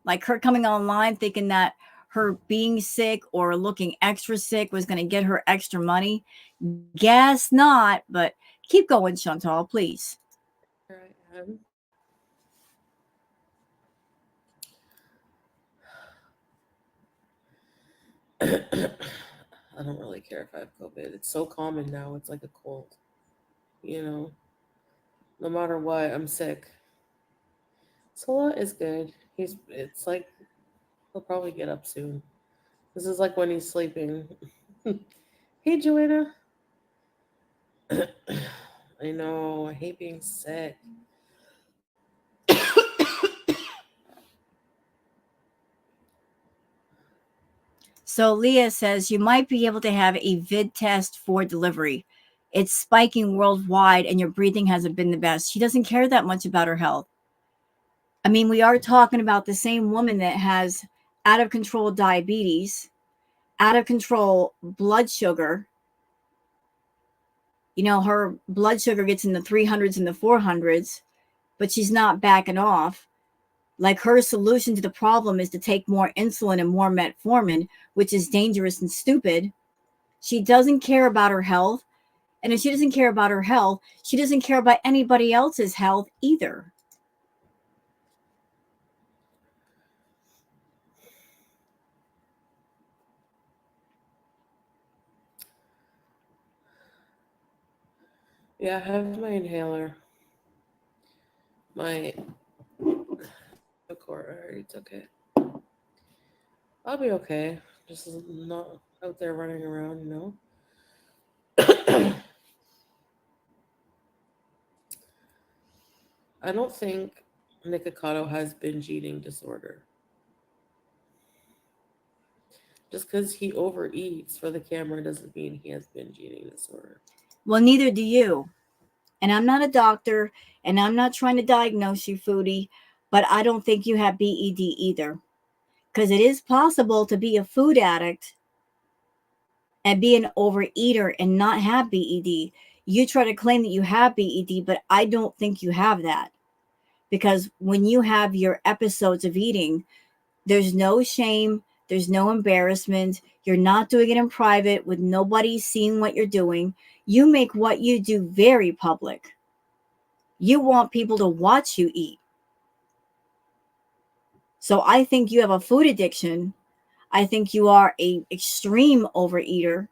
Like her coming online thinking that her being sick or looking extra sick was going to get her extra money. Guess not, but keep going, Chantal, please. Here I am. I don't really care if I have COVID. It's so common now. It's like a cold. No matter what, I'm sick. Salah is good. It's like he'll probably get up soon. This is like when he's sleeping. Hey, Joanna. I know. I hate being sick. So Leah says you might be able to have a vid test for delivery. It's spiking worldwide and your breathing hasn't been the best. She doesn't care that much about her health. I mean, we are talking about the same woman that has out of control diabetes, out of control blood sugar. Her blood sugar gets in the 300s and the 400s, but she's not backing off. Like her solution to the problem is to take more insulin and more metformin, which is dangerous and stupid. She doesn't care about her health. And if she doesn't care about her health, she doesn't care about anybody else's health either. Yeah, I have my inhaler. My Nicocado, I already took it. I'll be okay. Just not out there running around. I don't think Nikocado has binge eating disorder. Just because he overeats for the camera doesn't mean he has binge eating disorder. Well, neither do you. And I'm not a doctor, and I'm not trying to diagnose you, Foodie, but I don't think you have BED either. Because it is possible to be a food addict and be an overeater and not have BED. You try to claim that you have BED, but I don't think you have that. Because when you have your episodes of eating, there's no shame, there's no embarrassment. You're not doing it in private with nobody seeing what you're doing. You make what you do very public. You want people to watch you eat. So I think you have a food addiction. I think you are an extreme overeater,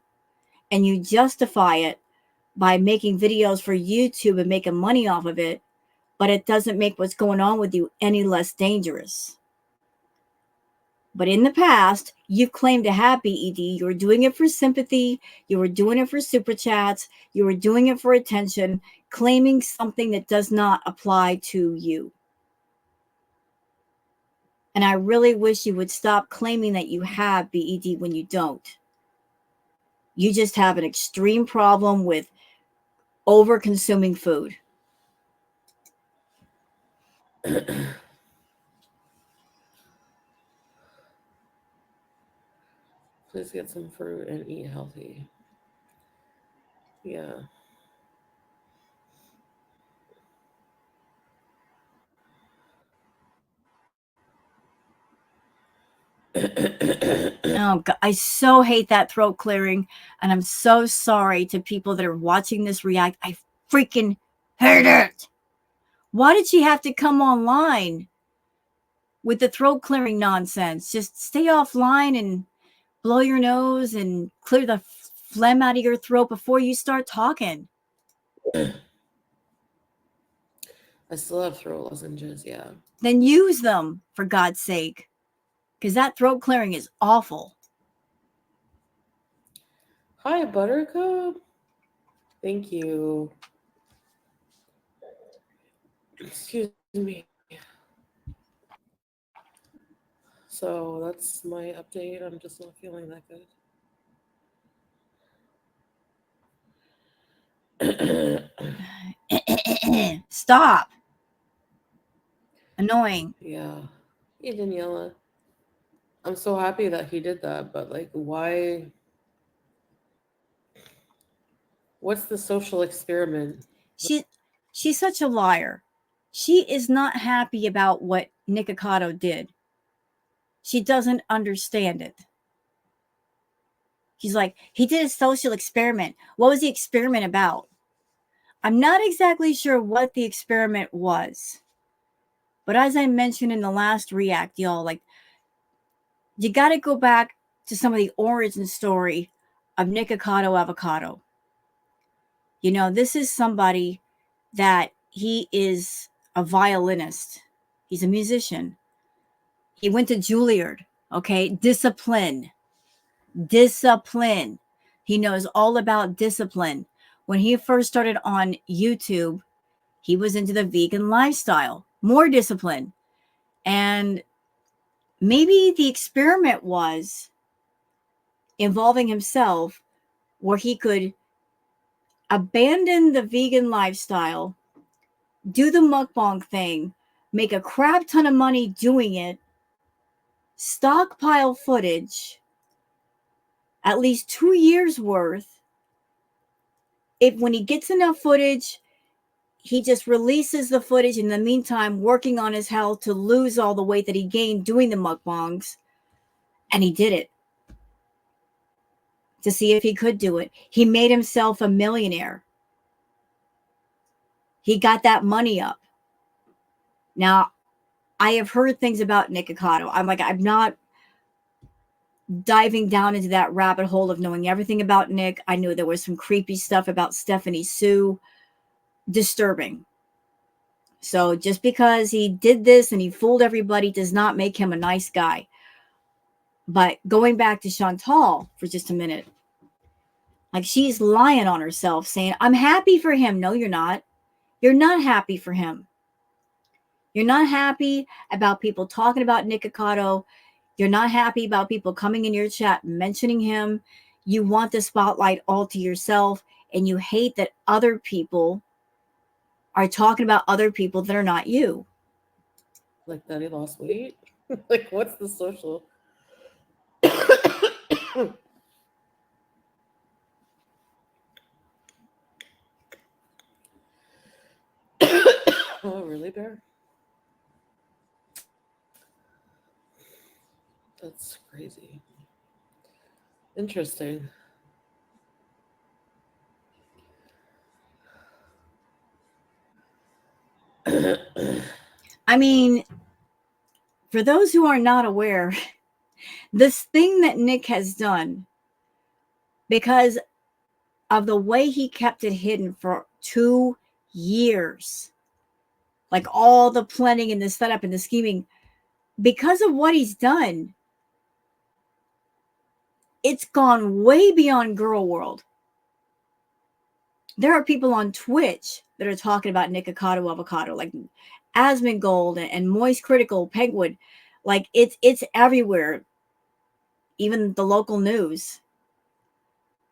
and you justify it by making videos for YouTube and making money off of it, but it doesn't make what's going on with you any less dangerous. But in the past, you've claimed to have BED. You were doing it for sympathy. You were doing it for super chats. You were doing it for attention, claiming something that does not apply to you. And I really wish you would stop claiming that you have BED when you don't. You just have an extreme problem with over consuming food. Please get some fruit and eat healthy. Yeah. Oh, God, I so hate that throat clearing. And I'm so sorry to people that are watching this react. I freaking hate it. Why did she have to come online with the throat clearing nonsense? Just stay offline and blow your nose and clear the phlegm out of your throat before you start talking. I still have throat lozenges, yeah. Then use them, for God's sake, because that throat clearing is awful. Hi, Buttercup. Thank you. Excuse me. So that's my update. I'm just not feeling that good. Stop. Annoying. Yeah. Hey, Daniela. I'm so happy that he did that, but like, why? What's the social experiment? She she's such a liar. She is not happy about what Nikocado did. She doesn't understand it. She's like, he did a social experiment. What was the experiment about? I'm not exactly sure what the experiment was. But as I mentioned in the last react, y'all, like, you got to go back to some of the origin story of Nikocado Avocado. You know, this is somebody that he is a violinist. He's a musician. He went to Juilliard. Okay, discipline. Discipline. He knows all about discipline. When he first started on YouTube, he was into the vegan lifestyle. More discipline. And maybe the experiment was involving himself where he could abandon the vegan lifestyle, do the mukbang thing, make a crap ton of money doing it, stockpile footage, at least 2 years worth. If when he gets enough footage, he just releases the footage in the meantime, working on his health to lose all the weight that he gained doing the mukbangs. And he did it to see if he could do it. He made himself a millionaire. He got that money up. Now, I have heard things about Nikocado. I'm not diving down into that rabbit hole of knowing everything about Nick. I knew there was some creepy stuff about Stephanie Sue. Disturbing. So just because he did this and he fooled everybody does not make him a nice guy. But going back to Chantal for just a minute, like, she's lying on herself saying, I'm happy for him. No, you're not. You're not happy for him. You're not happy about people talking about Nikocado. You're not happy about people coming in your chat mentioning him. You want the spotlight all to yourself, and you hate that other people are talking about other people that are not you. Like that he lost weight? Like, what's the social? Oh, really, Bear? That's crazy. Interesting. I mean, for those who are not aware, this thing that Nick has done, because of the way he kept it hidden for 2 years, like all the planning and the setup and the scheming, because of what he's done, it's gone way beyond Girl World. There are people on Twitch that are talking about Nikocado Avocado, like Asmongold and Moist Critical, Pegwood. Like, it's everywhere, even the local news,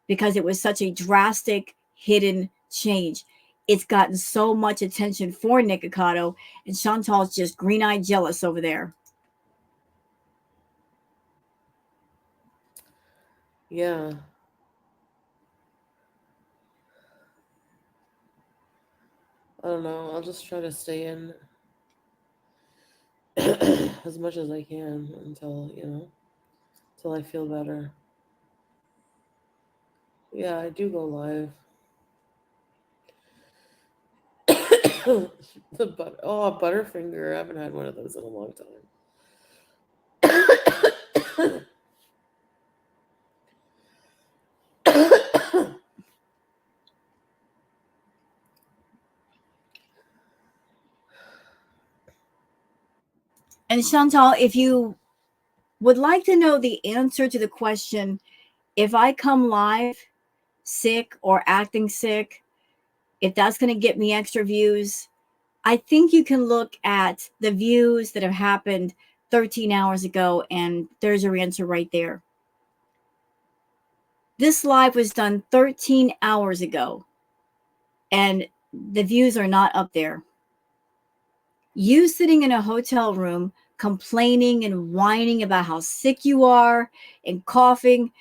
because it was such a drastic hidden change. It's gotten so much attention for Nikocado, and Chantal's just green-eyed jealous over there. Yeah. I don't know. I'll just try to stay in as much as I can until, till I feel better. Yeah, I do go live. Butterfinger. I haven't had one of those in a long time. And Chantal, if you would like to know the answer to the question, if I come live sick or acting sick, if that's going to get me extra views, I think you can look at the views that have happened 13 hours ago, and there's your answer right there. This live was done 13 hours ago, and the views are not up there. You sitting in a hotel room complaining and whining about how sick you are and coughing,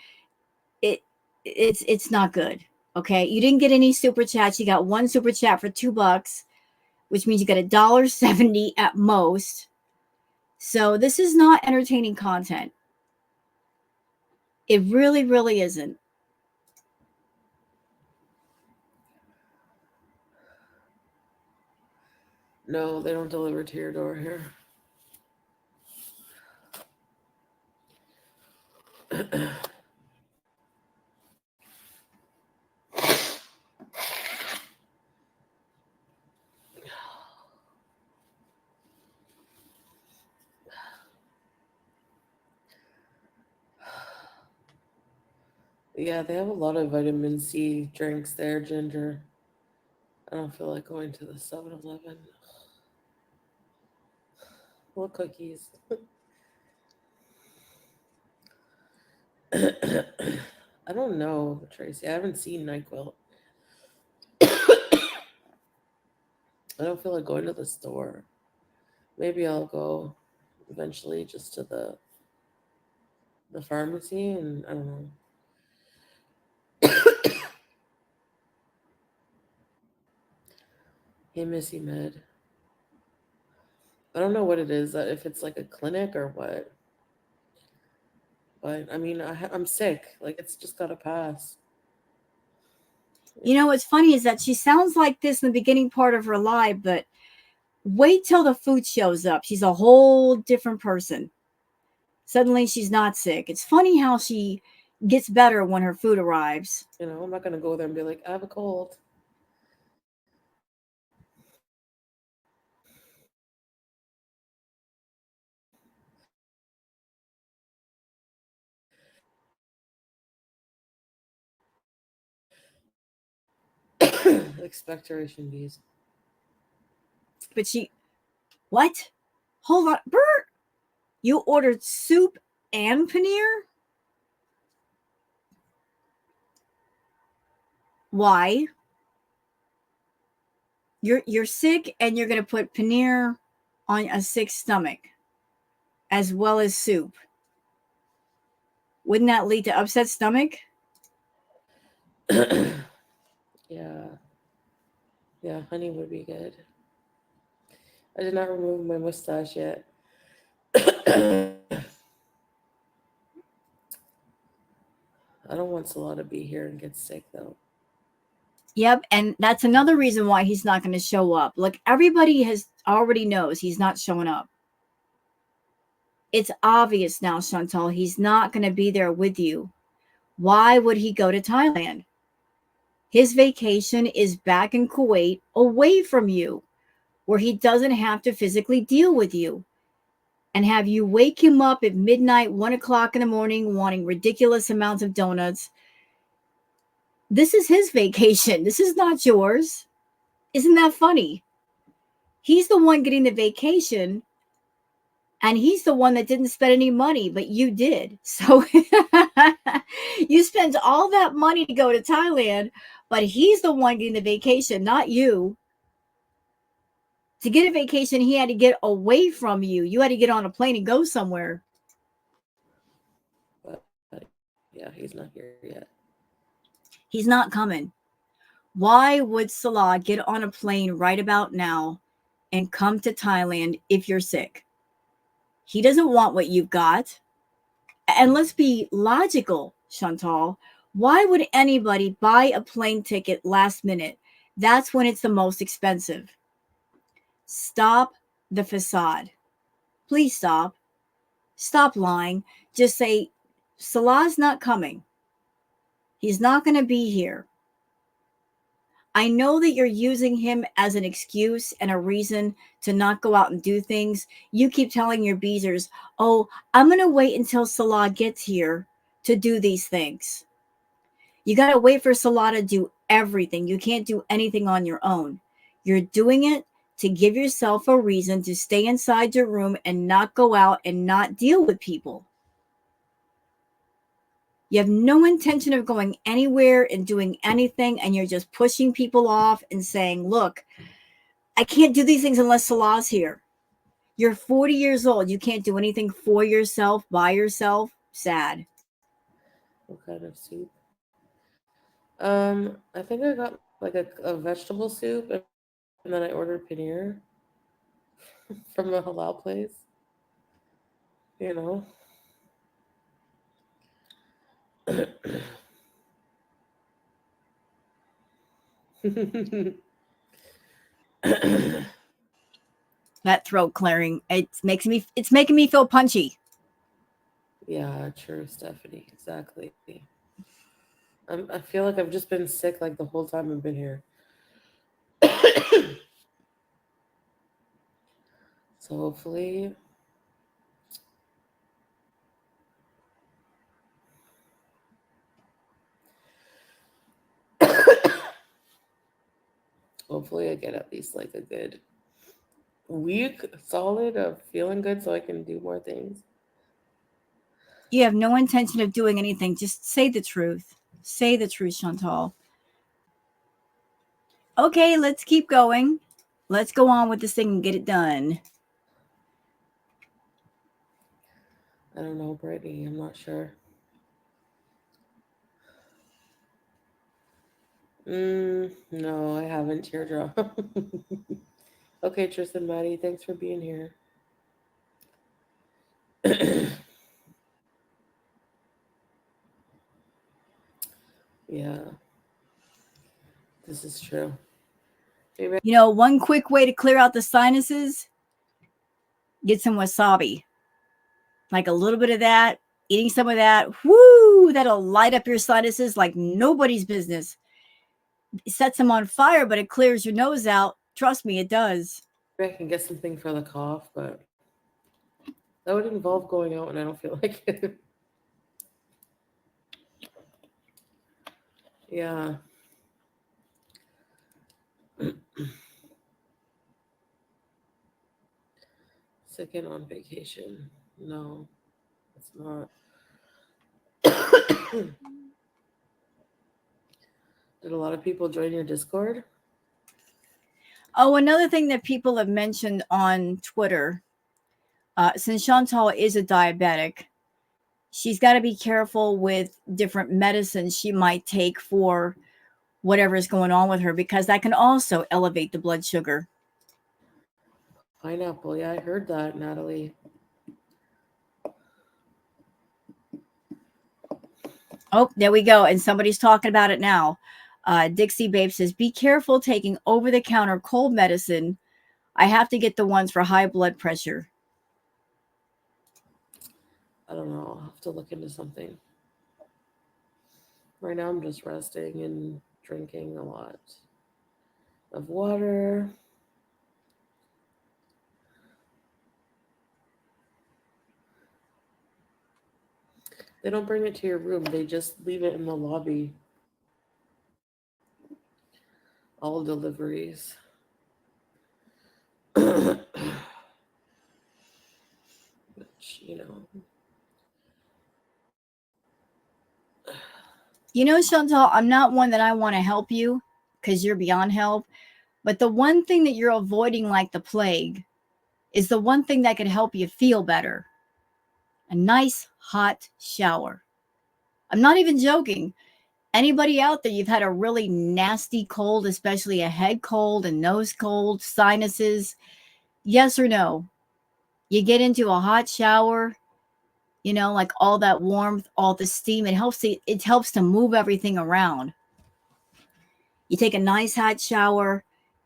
it's not good. Okay, you didn't get any super chats. You got one super chat for $2, which means you got $1.70 at most. So this is not entertaining content. It really, really isn't. No, they don't deliver to your door here. Yeah, they have a lot of vitamin C drinks there, Ginger. I don't feel like going to the 7-Eleven. What cookies? I don't know, Tracy. I haven't seen NyQuil. I don't feel like going to the store. Maybe I'll go eventually just to the pharmacy, and I don't know. Hey, Missy Med. I don't know what it is, if it's like a clinic or what. But I mean, I'm sick. Like, it's just got to pass. You know, what's funny is that she sounds like this in the beginning part of her live, but wait till the food shows up. She's a whole different person. Suddenly she's not sick. It's funny how she gets better when her food arrives. You know, I'm not going to go there and be like, I have a cold. Expectoration bees. But what? Hold on. Bert, you ordered soup and paneer? Why? You're sick and you're going to put paneer on a sick stomach as well as soup. Wouldn't that lead to upset stomach? Yeah. Yeah, honey would be good. I did not remove my mustache yet. I don't want Salah to be here and get sick, though. Yep, and that's another reason why he's not going to show up. Look, everybody already knows he's not showing up. It's obvious now, Chantal, he's not going to be there with you. Why would he go to Thailand? His vacation is back in Kuwait, away from you, where he doesn't have to physically deal with you and have you wake him up at midnight, 1 o'clock in the morning, wanting ridiculous amounts of donuts. This is his vacation. This is not yours. Isn't that funny? He's the one getting the vacation, and he's the one that didn't spend any money, but you did. So you spent all that money to go to Thailand, but he's the one getting the vacation, not you. To get a vacation, he had to get away from you. You had to get on a plane and go somewhere. But yeah, he's not here yet. He's not coming. Why would Salah get on a plane right about now and come to Thailand if you're sick? He doesn't want what you've got. And let's be logical, Chantal. Why would anybody buy a plane ticket last minute? That's when it's the most expensive. Stop the facade. Please stop. Stop lying. Just say, Salah's not coming. He's not going to be here. I know that you're using him as an excuse and a reason to not go out and do things. You keep telling your beezers, oh, I'm going to wait until Salah gets here to do these things. You got to wait for Salah to do everything. You can't do anything on your own. You're doing it to give yourself a reason to stay inside your room and not go out and not deal with people. You have no intention of going anywhere and doing anything, and you're just pushing people off and saying, look, I can't do these things unless Salah's here. You're 40 years old. You can't do anything for yourself, by yourself. Sad. What kind of soup? I think I got like a vegetable soup, and then I ordered paneer from a halal place. You know. That throat clearing, it's making me feel punchy. Yeah, true, Stephanie. Exactly. I feel like I've just been sick like the whole time I've been here. So hopefully, I get at least like a good week solid of feeling good so I can do more things. You have no intention of doing anything. Just say the truth. Say the truth, Chantal. Okay, let's keep going. Let's go on with this thing and get it done. I don't know, Brittany. I'm not sure. No, I haven't. Teardrop. Okay, Tristan, Maddie, thanks for being here. Yeah, this is true. Maybe You know, one quick way to clear out the sinuses, get some wasabi. Like a little bit of that, eating some of that. Whoo, that'll light up your sinuses like nobody's business. It sets them on fire, but it clears your nose out. Trust me, it does. I can get something for the cough, but that would involve going out, and I don't feel like it. Yeah. Sick and on vacation. No, it's not. Did a lot of people join your Discord? Oh, another thing that people have mentioned on Twitter, since Chantal is a diabetic, she's got to be careful with different medicines she might take for whatever is going on with her, because that can also elevate the blood sugar. Pineapple. Yeah, I heard that, Natalie. Oh, there we go. And somebody's talking about it now. Dixie Babe says, be careful taking over-the-counter cold medicine. I have to get the ones for high blood pressure. I don't know. I'll have to look into something. Right now, I'm just resting and drinking a lot of water. They don't bring it to your room. They just leave it in the lobby. All deliveries. Which, you know. You know, Chantal, I'm not one that I want to help you because you're beyond help. But the one thing that you're avoiding like the plague is the one thing that could help you feel better. A nice hot shower. I'm not even joking. Anybody out there, you've had a really nasty cold, especially a head cold and nose cold, sinuses, yes or no? You get into a hot shower, like all that warmth, all the steam. It helps to move everything around. You take a nice hot shower,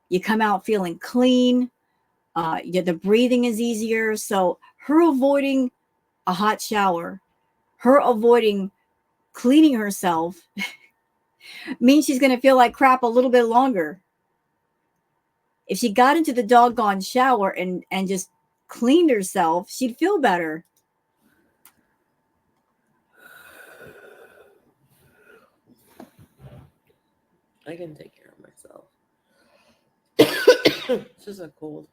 you come out feeling clean. The breathing is easier. So her avoiding a hot shower, her avoiding cleaning herself means she's going to feel like crap a little bit longer. If she got into the doggone shower and just cleaned herself, she'd feel better. I can take care of myself. It's just a cold.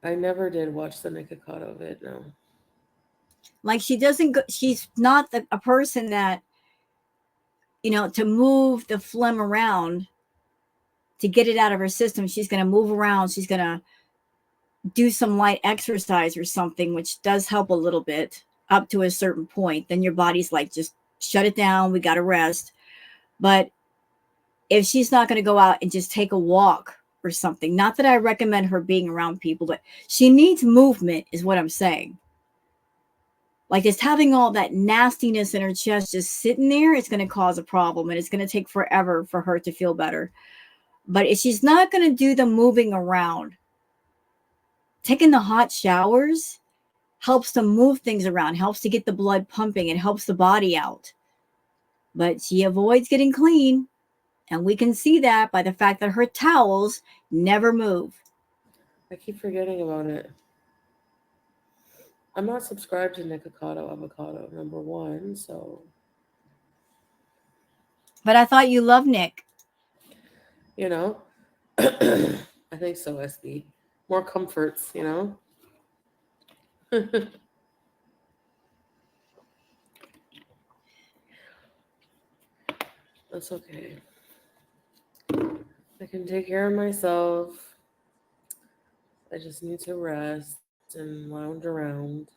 I never did watch the Nikocado vid, no. Like she's not a person that, to move the phlegm around, to get it out of her system. She's going to move around. She's going to do some light exercise or something, which does help a little bit up to a certain point. Then your body's like, just shut it down. We got to rest. But if she's not going to go out and just take a walk or something, not that I recommend her being around people, but she needs movement is what I'm saying. Like, just having all that nastiness in her chest just sitting there, it's going to cause a problem, and it's going to take forever for her to feel better. But if she's not going to do the moving around, taking the hot showers helps to move things around, helps to get the blood pumping, it helps the body out. But she avoids getting clean, and we can see that by the fact that her towels never move. I keep forgetting about it. I'm not subscribed to Nikocado Avocado, number one, so. But I thought you loved Nick. I think so, SB. More comforts, That's okay. I can take care of myself. I just need to rest and lounge around.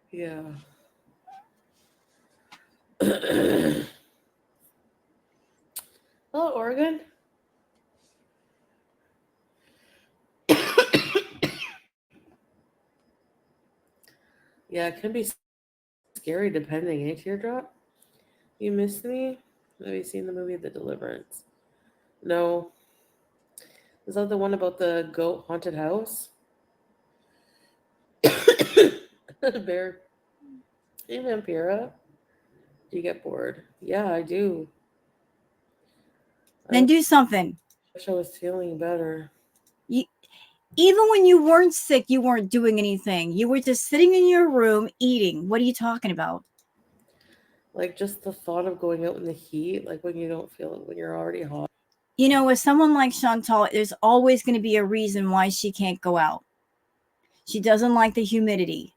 Yeah. Hello, Oregon. Yeah, it can be scary depending, eh, Teardrop? You missed me? Have you seen the movie The Deliverance? No. Is that the one about the goat haunted house? Bear. Hey, Vampira. Do you get bored? Yeah, I do. Then do something. I wish I was feeling better. Even when you weren't sick, you weren't doing anything. You were just sitting in your room eating. What are you talking about? Like, just the thought of going out in the heat, like when you don't feel it, when you're already hot. With someone like Chantal, there's always going to be a reason why she can't go out. She doesn't like the humidity.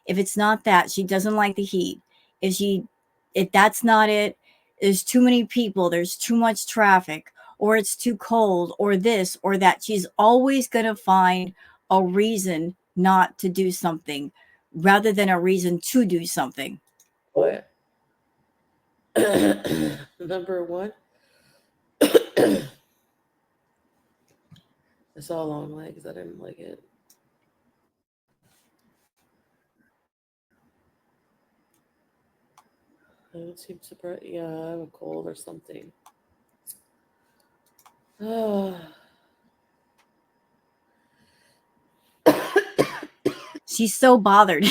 If it's not that, she doesn't like the heat. If that's not it, there's too many people, there's too much traffic, or it's too cold, or this or that. She's always going to find a reason not to do something rather than a reason to do something. What? Number one. I saw long legs. I didn't like it. I don't seem surprised. Yeah, I have a cold or something. She's so bothered.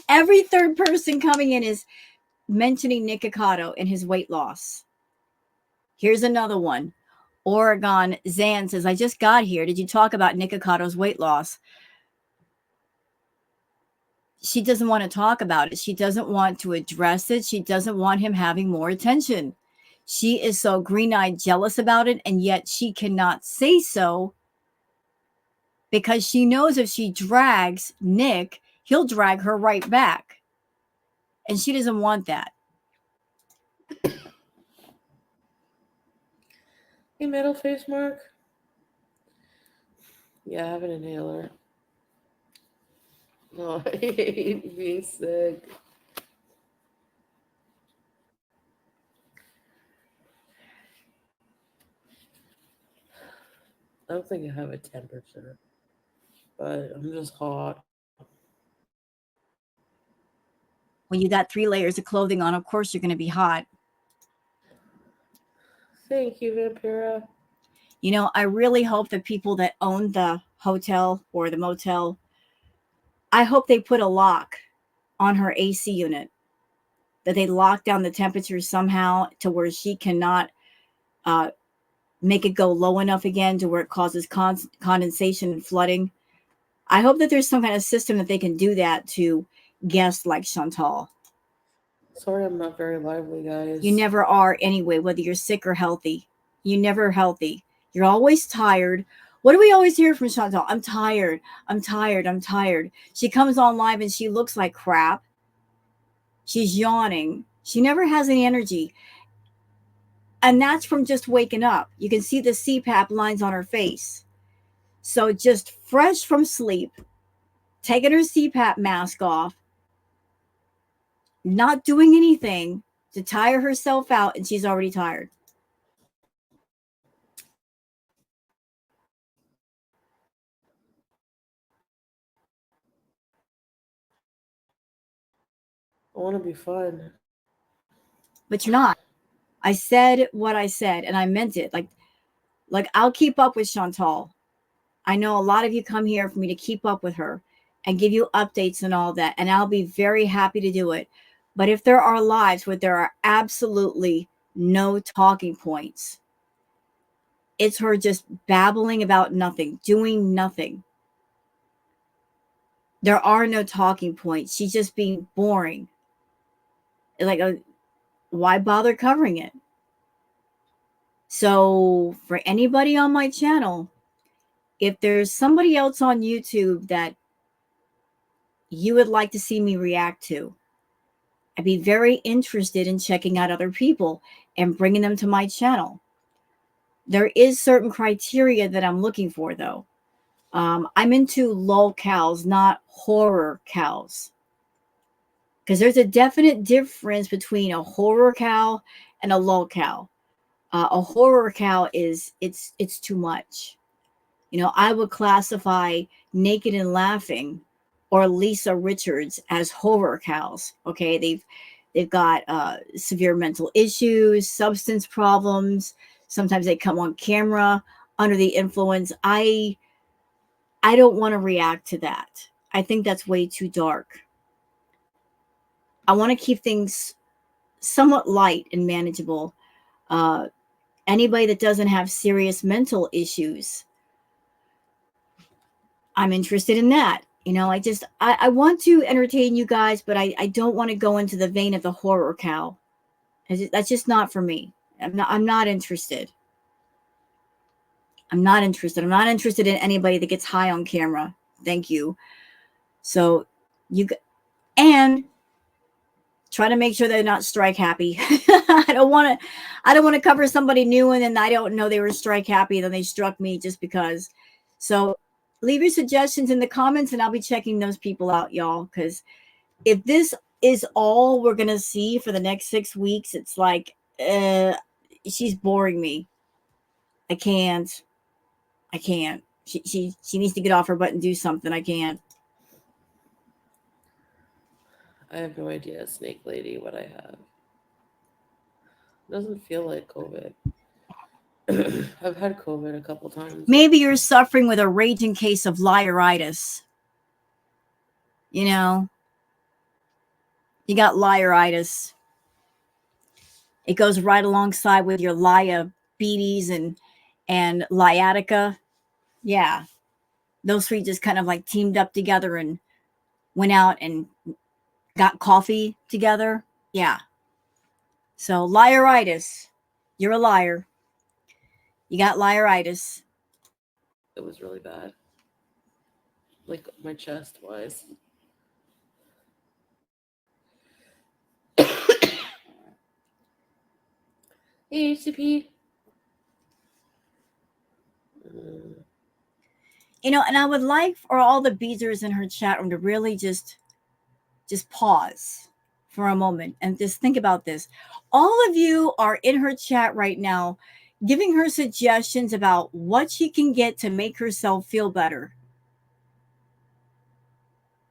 Every third person coming in is mentioning Nikocado and his weight loss. Here's another one. Oregon Zan says, I just got here. Did you talk about Nicocado's weight loss? She doesn't want to talk about it. She doesn't want to address it. She doesn't want him having more attention. She is so green-eyed jealous about it, and yet she cannot say so because she knows if she drags Nick, he'll drag her right back. And she doesn't want that. Hey, metal face mark. Yeah, I have an inhaler. Oh, I hate being sick. I don't think I have a temperature, but I'm just hot. When you got 3 layers of clothing on, of course you're going to be hot. Thank you, Vampira. You know, I really hope the people that own the hotel or the motel, I hope they put a lock on her AC unit, that they lock down the temperature somehow to where she cannot uh, make it go low enough again to where it causes condensation and flooding. I hope that there's some kind of system that they can do that to guests like Chantal. Sorry, I'm not very lively, guys. You never are anyway, whether you're sick or healthy. You're never healthy. You're always tired. What do we always hear from Chantal? I'm tired. I'm tired. I'm tired. She comes on live and she looks like crap. She's yawning. She never has any energy. And that's from just waking up. You can see the CPAP lines on her face. So just fresh from sleep, taking her CPAP mask off, not doing anything to tire herself out, and she's already tired. I want to be fun. But you're not. I said what I said, and I meant it. Like I'll keep up with Chantal. I know a lot of you come here for me to keep up with her and give you updates and all that, and I'll be very happy to do it. But if there are lives where there are absolutely no talking points, it's her just babbling about nothing, doing nothing. There are no talking points. She's just being boring. Like, why bother covering it? So, for anybody on my channel, if there's somebody else on YouTube that you would like to see me react to, I'd be very interested in checking out other people and bringing them to my channel. There is certain criteria that I'm looking for, though. I'm into lol cows, not horror cows. Because there's a definite difference between a horror cow and a lol cow. A horror cow it's too much. You know, I would classify Naked and Laughing or Lisa Richards as horror cows. Okay, they've got severe mental issues, substance problems. Sometimes they come on camera under the influence. I don't want to react to that. I think that's way too dark. I want to keep things somewhat light and manageable. Uh, Anybody that doesn't have serious mental issues, I'm interested in that. You know, I want to entertain you guys, but I don't want to go into the vein of the horror cow. That's just not for me. I'm not interested. I'm not interested. I'm not interested in anybody that gets high on camera. Thank you. So and try to make sure they're not strike happy. I don't want to cover somebody new and then I don't know they were strike happy, then they struck me just because. So leave your suggestions in the comments and I'll be checking those people out, y'all, because if this is all we're gonna see for the next 6 weeks, it's like she's boring me. I can't. She needs to get off her butt and do something. I can't. I have no idea, Snake Lady, what I have. It doesn't feel like COVID. I've had COVID a couple times. Maybe you're suffering with a raging case of liaritis. You know, you got liaritis. It goes right alongside with your liabetes and liatica. Yeah, those three just kind of like teamed up together and went out and got coffee together. Yeah. So liaritis, you're a liar. You got liaritis. It was really bad. Like my chest was. Hey, HCP. You know, and I would like for all the beezers in her chat room to really just pause for a moment and just think about this. All of you are in her chat right now giving her suggestions about what she can get to make herself feel better.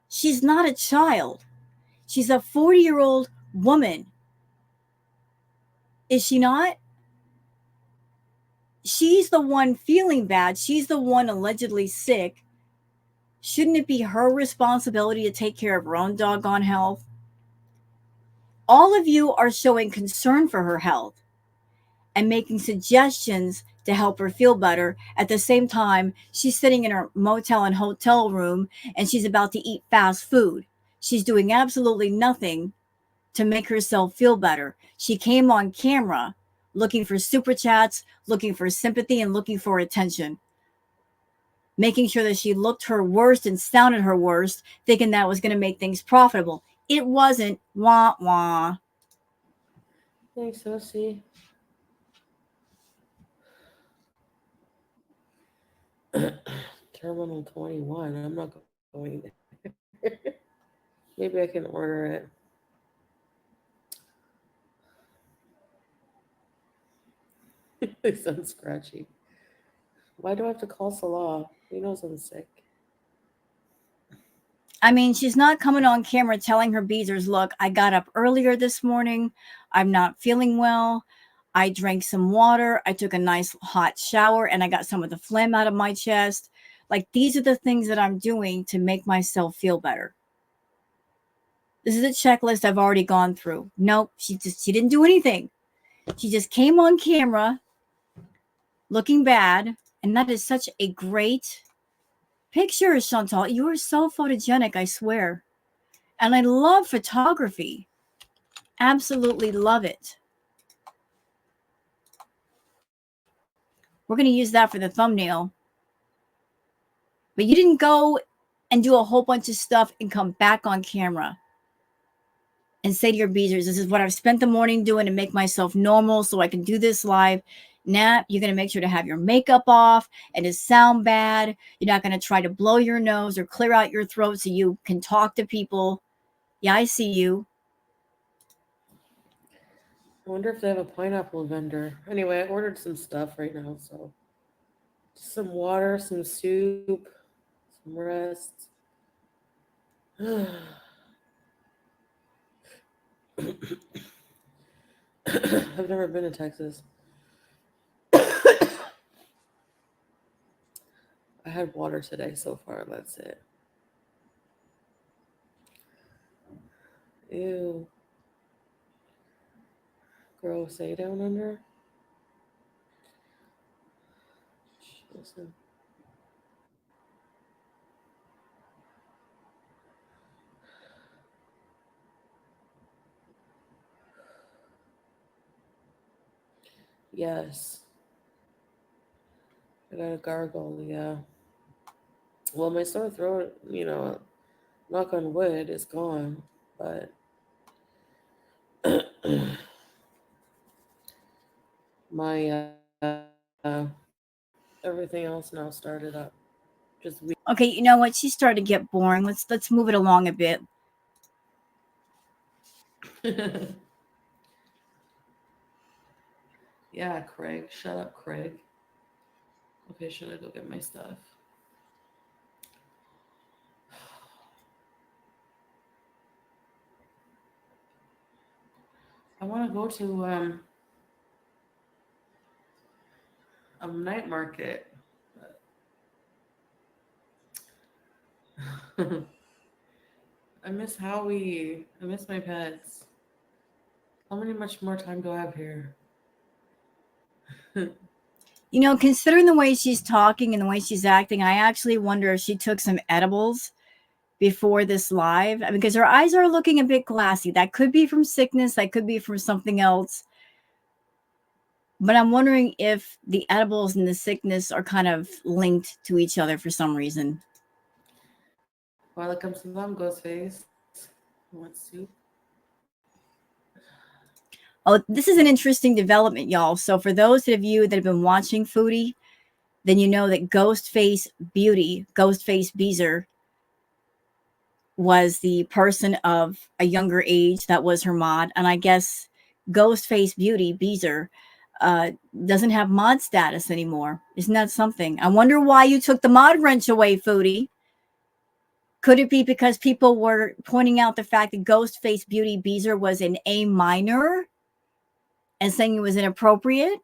She's not a child. She's a 40-year-old woman. Is she not? She's the one feeling bad. She's the one allegedly sick. Shouldn't it be her responsibility to take care of her own doggone health? All of you are showing concern for her health and making suggestions to help her feel better. At the same time, she's sitting in her motel and hotel room and she's about to eat fast food. She's doing absolutely nothing to make herself feel better. She came on camera looking for super chats, looking for sympathy, and looking for attention, making sure that she looked her worst and sounded her worst, thinking that was going to make things profitable. It wasn't. Wah, wah. Thanks, Sosie. Terminal 21. I'm not going there. Maybe I can order it. They sound scratchy. Why do I have to call Salah? He knows I'm sick. I mean, she's not coming on camera telling her beezers, look, I got up earlier this morning. I'm not feeling well. I drank some water. I took a nice hot shower and I got some of the phlegm out of my chest. Like, these are the things that I'm doing to make myself feel better. This is a checklist I've already gone through. Nope, she didn't do anything. She just came on camera looking bad. And that is such a great picture, Chantal. You are so photogenic, I swear. And I love photography. Absolutely love it. We're going to use that for the thumbnail. But you didn't go and do a whole bunch of stuff and come back on camera and say to your beezers, this is what I've spent the morning doing to make myself normal so I can do this live. Nah, you're going to make sure to have your makeup off and to sound bad. You're not going to try to blow your nose or clear out your throat so you can talk to people. Yeah, I see you. I wonder if they have a pineapple vendor. Anyway, I ordered some stuff right now, so just some water, some soup, some rest. I've never been to Texas. I had water today so far. That's it. Ew. Gross. Say down under. Listen. Yes. I got a gargle, yeah. Well, my sore throat, knock on wood, is gone, but my everything else now started up. Just weak. Okay, you know what? She's starting to get boring. Let's move it along a bit. Yeah, Craig. Shut up, Craig. Okay, should I go get my stuff? I want to go to a night market. I miss Howie. I miss my pets. How much more time do I have here? You know, considering the way she's talking and the way she's acting, I actually wonder if she took some edibles before this live. I mean, because her eyes are looking a bit glassy. That could be from sickness. That could be from something else. But I'm wondering if the edibles and the sickness are kind of linked to each other for some reason. Welcome to Mom Ghostface. Want soup? Oh, this is an interesting development, y'all. So for those of you that have been watching Foodie, then you know that Ghostface Beauty, Ghostface Beezer, was the person of a younger age that was her mod. And I guess Ghostface Beauty, Beezer, doesn't have mod status anymore. Isn't that something? I wonder why you took the mod wrench away, Foodie. Could it be because people were pointing out the fact that Ghostface Beauty Beezer was an A minor and saying it was inappropriate?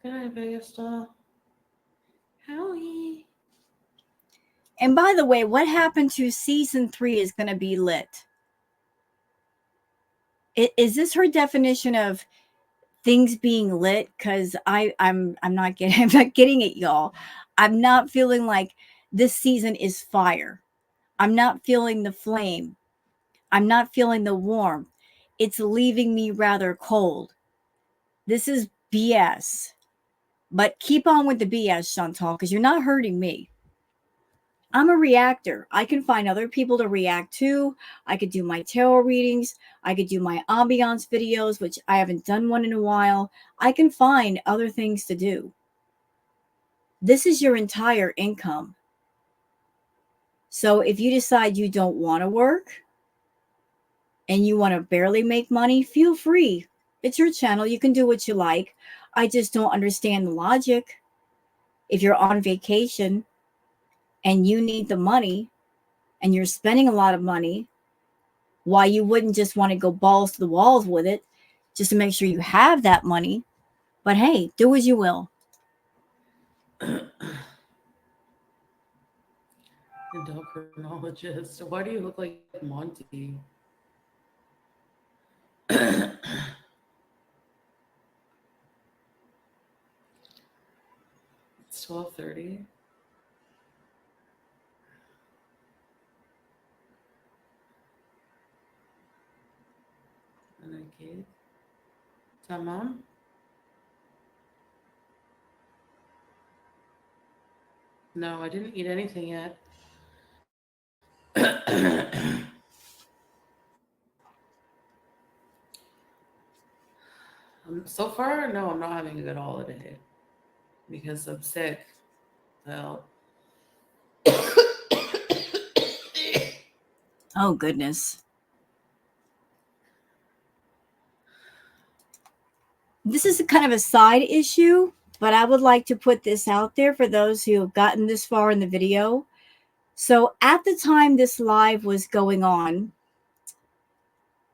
Good night, Vegas doll. Howie. And by the way, what happened to season 3 is going to be lit? Is this her definition of things being lit? Because I'm not getting I'm not getting it, y'all. I'm not feeling like this season is fire. I'm not feeling the flame. I'm not feeling the warmth. It's leaving me rather cold. This is BS. But keep on with the BS, Chantal, because you're not hurting me. I'm a reactor. I can find other people to react to. I could do my tarot readings. I could do my ambiance videos, which I haven't done one in a while. I can find other things to do. This is your entire income. So if you decide you don't want to work and you want to barely make money, feel free. It's your channel. You can do what you like. I just don't understand the logic. If you're on vacation and you need the money and you're spending a lot of money, why you wouldn't just want to go balls to the walls with it just to make sure you have that money. But hey, do as you will. Endocrinologist. Why do you look like Monty? It's 12:30. And I kid. Tamam. No, I didn't eat anything yet. So far, no, I'm not having a good holiday because I'm sick. Well, Oh, goodness. This is a kind of a side issue, but I would like to put this out there for those who have gotten this far in the video. So at the time this live was going on,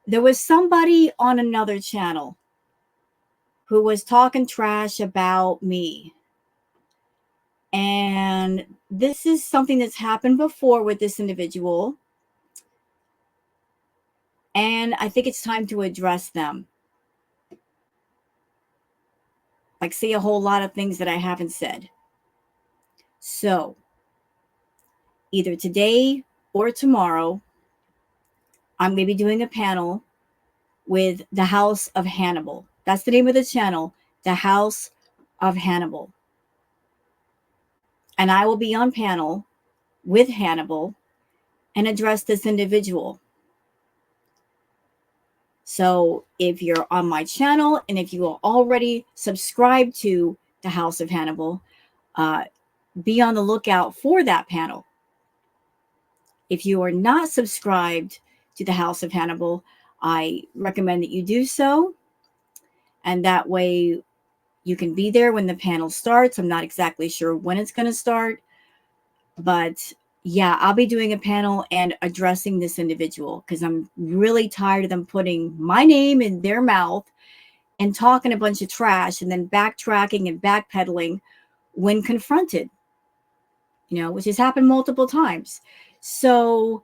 there was somebody on another channel who was talking trash about me. And this is something that's happened before with this individual. And I think it's time to address them. Like, say a whole lot of things that I haven't said. So, either today or tomorrow, I'm going to be doing a panel with the House of Hannibal. That's the name of the channel, the House of Hannibal. And I will be on panel with Hannibal and address this individual. So if you're on my channel and if you are already subscribed to the House of Hannibal, be on the lookout for that panel. If you are not subscribed to the House of Hannibal, I recommend that you do so. And that way you can be there when the panel starts. I'm not exactly sure when it's going to start, but yeah, I'll be doing a panel and addressing this individual because I'm really tired of them putting my name in their mouth and talking a bunch of trash and then backtracking and backpedaling when confronted, which has happened multiple times. So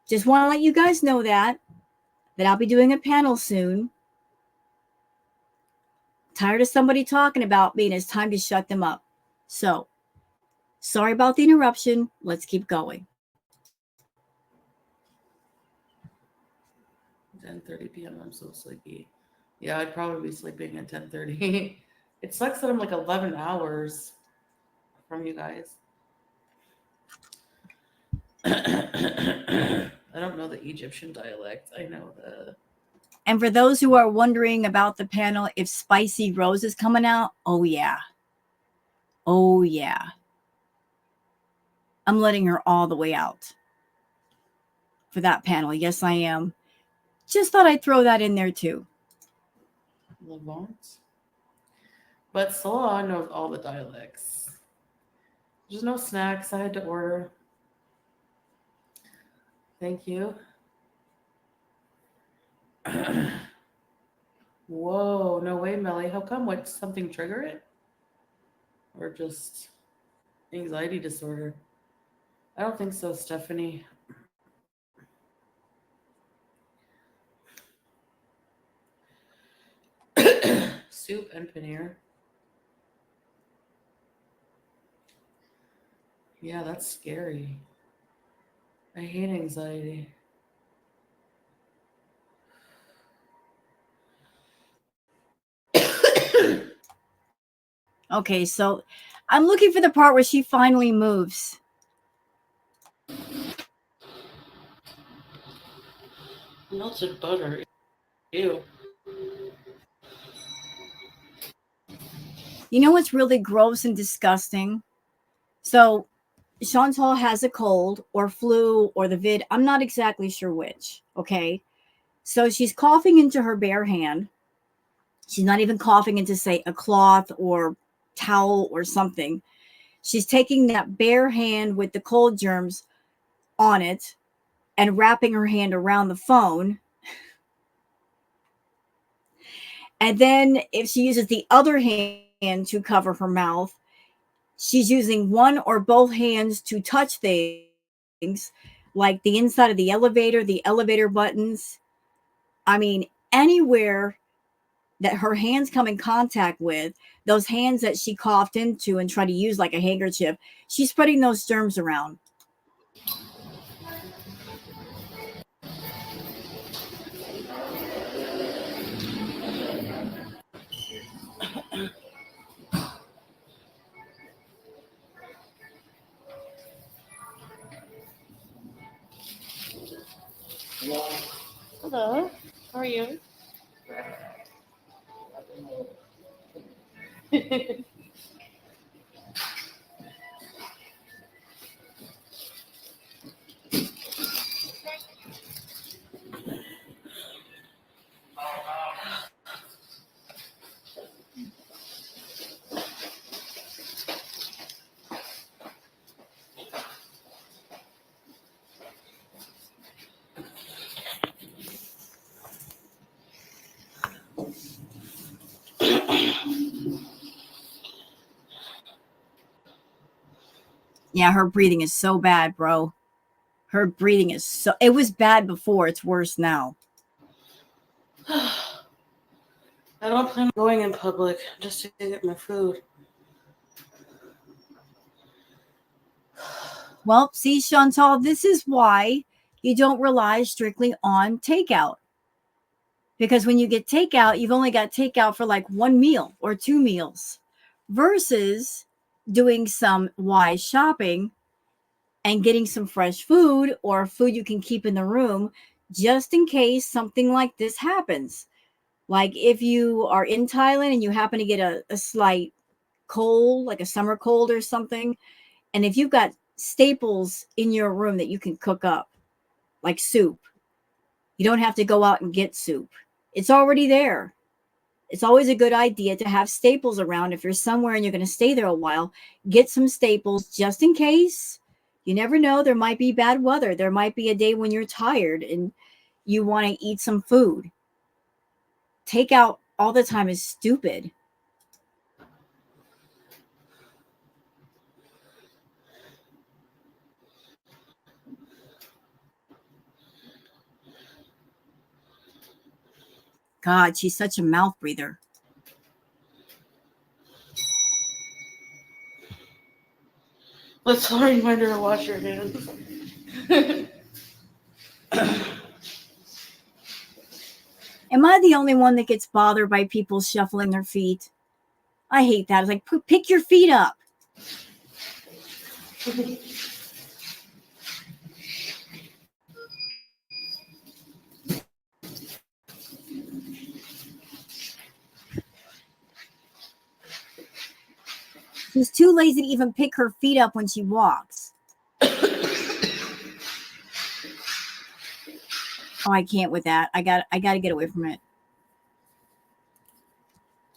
just want to let you guys know that I'll be doing a panel soon. Tired of somebody talking about me and it's time to shut them up. So sorry about the interruption. Let's keep going. 10:30 p.m. I'm so sleepy. Yeah, I'd probably be sleeping at 10:30. It sucks that I'm like 11 hours from you guys. I don't know the Egyptian dialect. I know the... And for those who are wondering about the panel, if Spicy Rose is coming out, oh yeah. Oh yeah. I'm letting her all the way out. for that panel. Yes, I am. Just thought I'd throw that in there too. Levant. But Salah knows all the dialects. There's no snacks. I had to order. Thank you. Whoa, no way, Melly. How come? What, something trigger it? Or just anxiety disorder? I don't think so, Stephanie. Soup and paneer. Yeah, that's scary. I hate anxiety. Okay, so I'm looking for the part where she finally moves. Melted butter. Ew. You know what's really gross and disgusting? So Chantal has a cold or flu or the vid. I'm not exactly sure which. Okay. So she's coughing into her bare hand. She's not even coughing into, say, a cloth or towel or something. She's taking that bare hand with the cold germs on it and wrapping her hand around the phone. And then if she uses the other hand to cover her mouth, she's using one or both hands to touch things like the inside of the elevator buttons. I mean, anywhere that her hands come in contact with, those hands that she coughed into and tried to use like a handkerchief, she's spreading those germs around. Hello. How are you? Yeah, her breathing is so bad, bro. Her breathing is so, it was bad before, it's worse now. I don't plan on going in public just to get my food. Well, see, Chantal, this is why you don't rely strictly on takeout. Because when you get takeout, you've only got takeout for like one meal or two meals versus doing some wise shopping and getting some fresh food or food you can keep in the room just in case something like this happens. Like if you are in Thailand and you happen to get a slight cold, like a summer cold or something, and if you've got staples in your room that you can cook up, like soup, you don't have to go out and get soup. It's already there. It's always a good idea to have staples around. If you're somewhere and you're going to stay there a while, get some staples just in case. You never know. There might be bad weather. There might be a day when you're tired and you want to eat some food. Takeout all the time is stupid. God, she's such a mouth breather. Let's remind her to wash your hands. Am I the only one that gets bothered by people shuffling their feet? I hate that. It's like, pick your feet up. She's too lazy to even pick her feet up when she walks. Oh, I can't with that. I got to get away from it.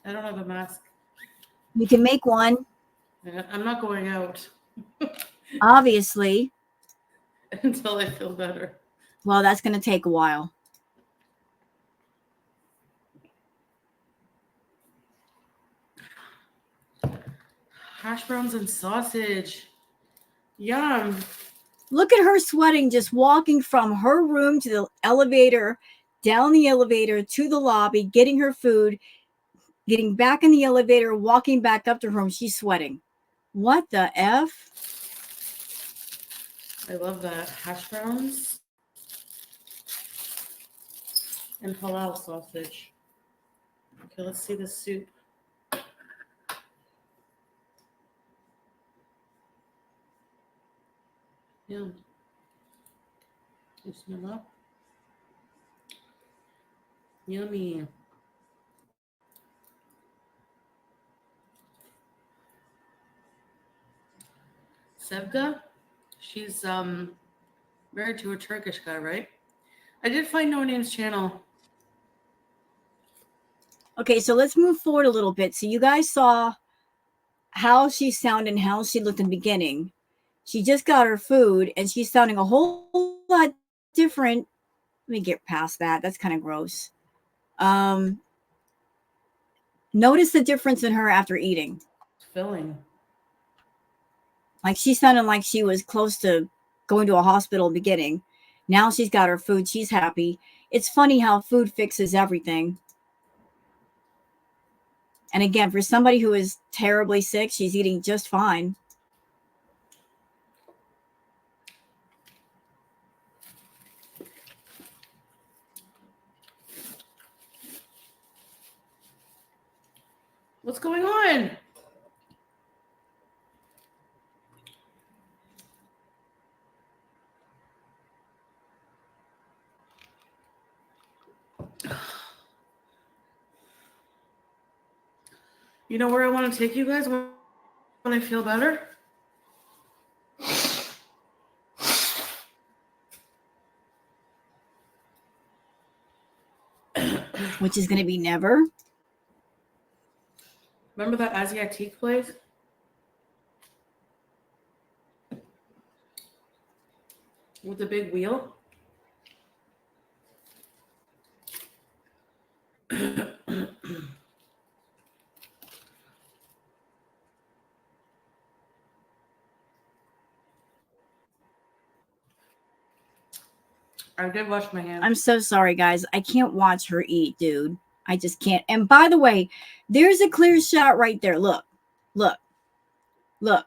I don't have a mask. You can make one, I'm not going out obviously. until I feel better. Well, that's going to take a while. Hash browns and sausage. Yum. Look at her sweating, just walking from her room to the elevator, down the elevator to the lobby, getting her food, getting back in the elevator, walking back up to her room. She's sweating. What the F? I love that. Hash browns and halal sausage. Okay, let's see the soup. Yum. Bismillah. Yummy. Sevda, she's married to a Turkish guy, right? I did find No Name's channel. Okay, so let's move forward a little bit. So you guys saw how she sounded and how she looked in the beginning. She just got her food and she's sounding a whole lot different. Let me get past that. That's kind of gross. Notice the difference in her after eating. Filling. Like she sounded like she was close to going to a hospital in the beginning. Now she's got her food. She's happy. It's funny how food fixes everything. And again, for somebody who is terribly sick, she's eating just fine. What's going on? You know where I want to take you guys when I feel better? Which is going to be never. Remember that Asiatique place? With the big wheel? I did wash my hands. I'm so sorry, guys. I can't watch her eat, dude. I just can't. And by the way, there's a clear shot right there. Look, look, look.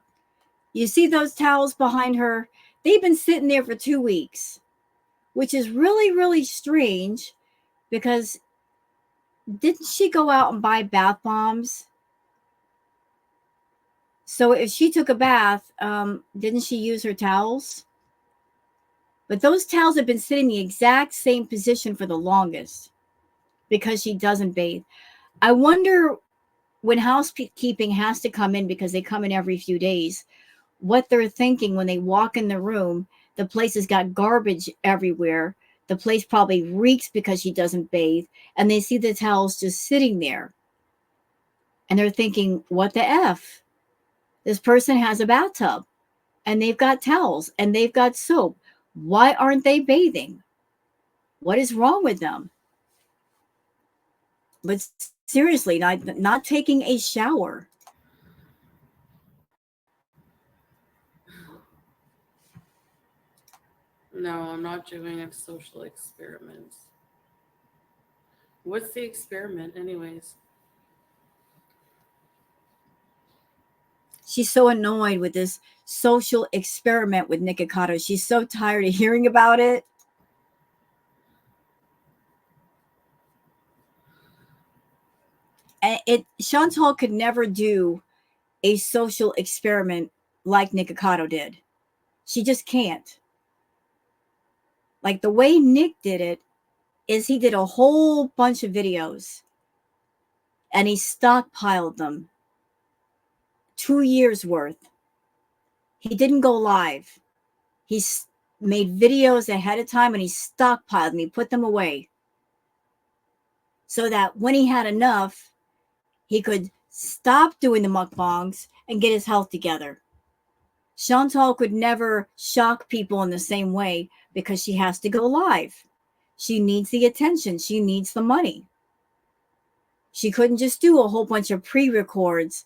You see those towels behind her? They've been sitting there for 2 weeks, which is really, really strange because didn't she go out and buy bath bombs? So if she took a bath, didn't she use her towels? But those towels have been sitting the exact same position for the longest because she doesn't bathe. I wonder when housekeeping has to come in because they come in every few days, what they're thinking when they walk in the room. The place has got garbage everywhere. The place probably reeks because she doesn't bathe, and they see the towels just sitting there. And they're thinking, what the F? This person has a bathtub, and they've got towels, and they've got soap. Why aren't they bathing? What is wrong with them? But seriously, not taking a shower. No, I'm not doing a social experiment. What's the experiment, anyways? She's so annoyed with this social experiment with Nikocado. She's so tired of hearing about it. And Chantal could never do a social experiment like Nikocado did. She just can't. Like the way Nick did it is he did a whole bunch of videos and he stockpiled them. 2 years worth. He didn't go live. He made videos ahead of time and he stockpiled them. He put them away so that when he had enough, he could stop doing the mukbangs and get his health together. Chantal could never shock people in the same way because she has to go live. She needs the attention. She needs the money. She couldn't just do a whole bunch of pre-records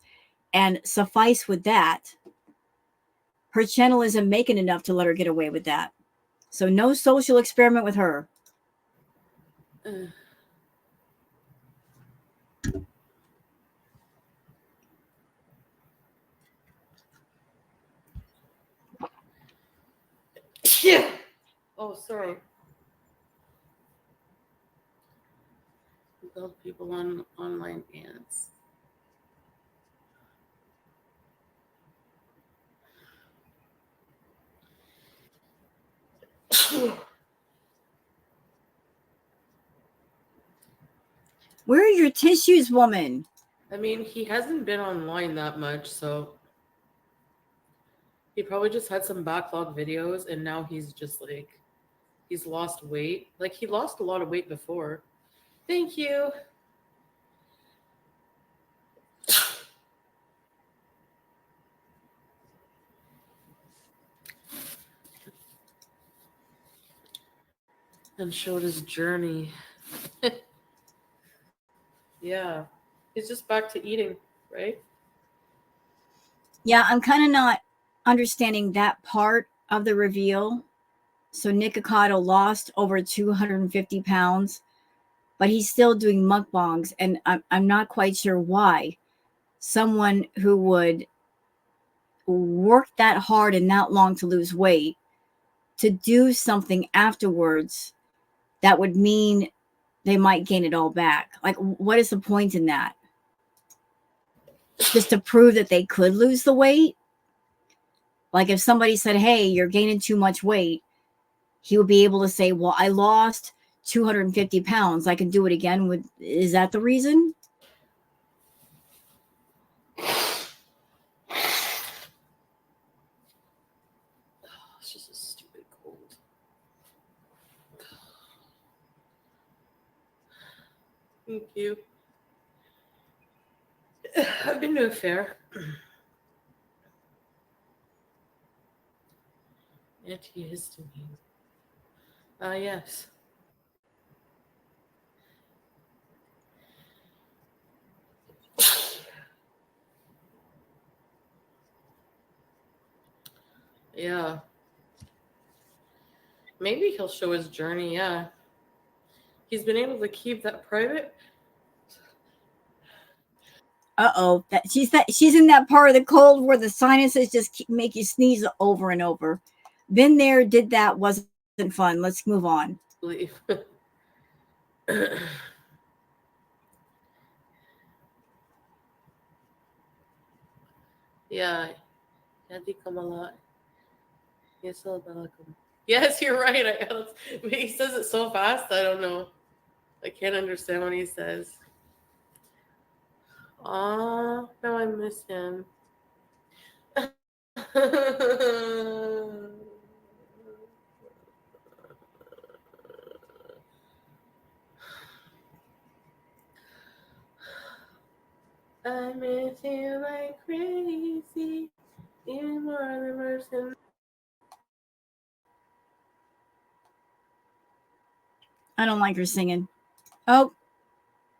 and suffice with that. Her channel isn't making enough to let her get away with that. So no social experiment with her. Yeah. Oh, sorry. Build people on online ants. Where are your tissues, woman? I mean, he hasn't been online that much, so he probably just had some backlog videos, and now he's just like, he's lost weight. Like, he lost a lot of weight before. Thank you. And showed his journey. Yeah. He's just back to eating, right? Yeah, I'm kind of not understanding that part of the reveal. So Nikocado lost over 250 pounds, but he's still doing mukbangs, and I'm not quite sure why someone who would work that hard and that long to lose weight to do something afterwards that would mean they might gain it all back. Like, what is the point in that? Just to prove that they could lose the weight? Like, if somebody said, hey, you're gaining too much weight, he would be able to say, well, I lost 250 pounds. I can do it again. Is that the reason? It's just a stupid cold. Thank you. I've been to a fair. Antihistamine. Yes. Yeah. Maybe he'll show his journey, yeah. He's been able to keep that private. Uh-oh. She's in that part of the cold where the sinuses just make you sneeze over and over. Been there, did that, wasn't fun. Let's move on. Yeah. Yanti Kamala. Yes, yes, you're right. He says it so fast, I don't know. I can't understand what he says. Aw, now I miss him. I miss you like crazy, even more than person. I don't like her singing. Oh,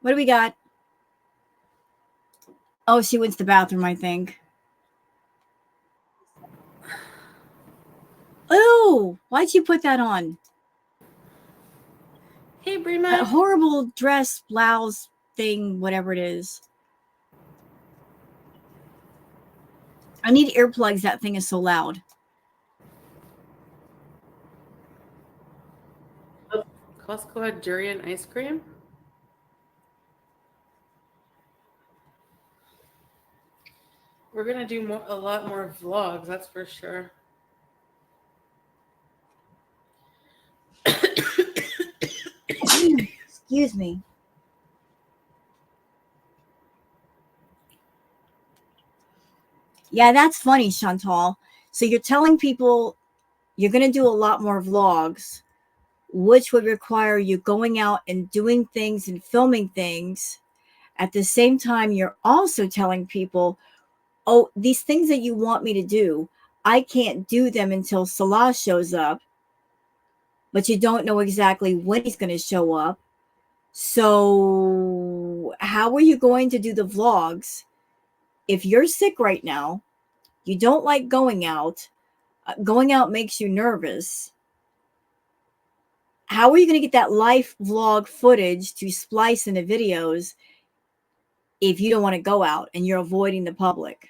what do we got? Oh, she went to the bathroom, I think. Oh, why'd you put that on? Hey, Brima. That horrible dress, blouse thing, whatever it is. I need earplugs. That thing is so loud. Costco had durian ice cream? We're gonna do a lot more vlogs, that's for sure. Excuse me. Yeah, that's funny, Chantal. So you're telling people you're going to do a lot more vlogs, which would require you going out and doing things and filming things. At the same time, you're also telling people, oh, these things that you want me to do, I can't do them until Salah shows up, but you don't know exactly when he's going to show up. So how are you going to do the vlogs if you're sick right now? You don't like going out. Going out makes you nervous. How are you going to get that live vlog footage to splice into videos if you don't want to go out and you're avoiding the public?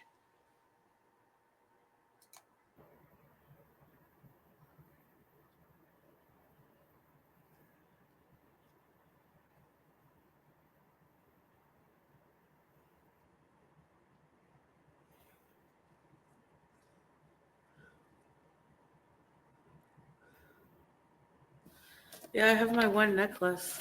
Yeah, I have my one necklace.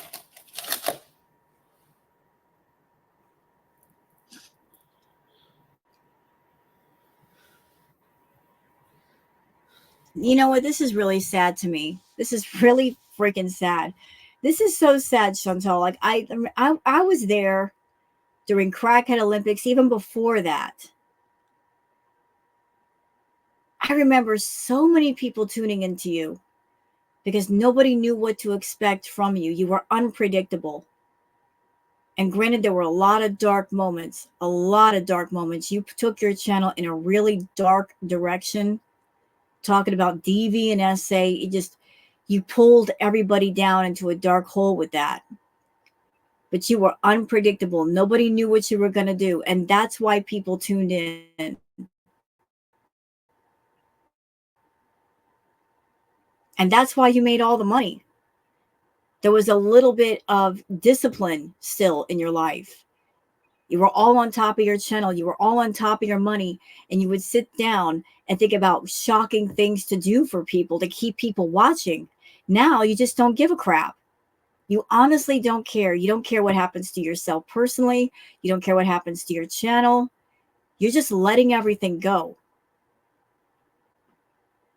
You know what? This is really sad to me. This is really freaking sad. This is so sad, Chantal. Like I was there during Crackhead Olympics, even before that. I remember so many people tuning into you because nobody knew what to expect from you. You were unpredictable. And granted, there were a lot of dark moments, a lot of dark moments. You took your channel in a really dark direction, talking about DV and SA. You pulled everybody down into a dark hole with that. But you were unpredictable. Nobody knew what you were going to do. And that's why people tuned in. And that's why you made all the money. There was a little bit of discipline still in your life. You were all on top of your channel. You were all on top of your money. And you would sit down and think about shocking things to do for people to keep people watching. Now you just don't give a crap. You honestly don't care. You don't care what happens to yourself personally. You don't care what happens to your channel. You're just letting everything go.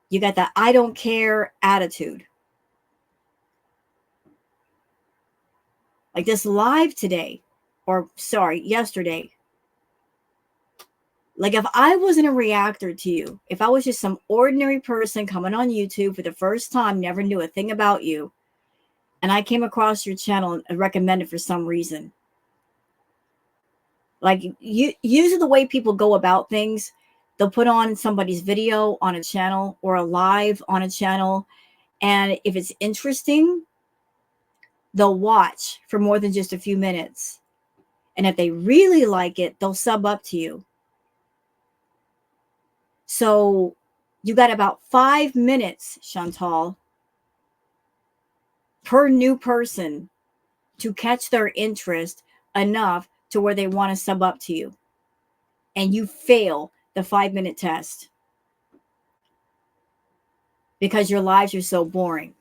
You got that I don't care attitude. Like this live today, or sorry, yesterday. Like if I wasn't a reactor to you, if I was just some ordinary person coming on YouTube for the first time, never knew a thing about you, and I came across your channel and recommended for some reason. Like usually the way people go about things, they'll put on somebody's video on a channel or a live on a channel. And if it's interesting, they'll watch for more than just a few minutes. And if they really like it, they'll sub up to you. So you got about 5 minutes, Chantal, per new person to catch their interest enough to where they want to sub up to you. And you fail the 5-minute test because your lives are so boring.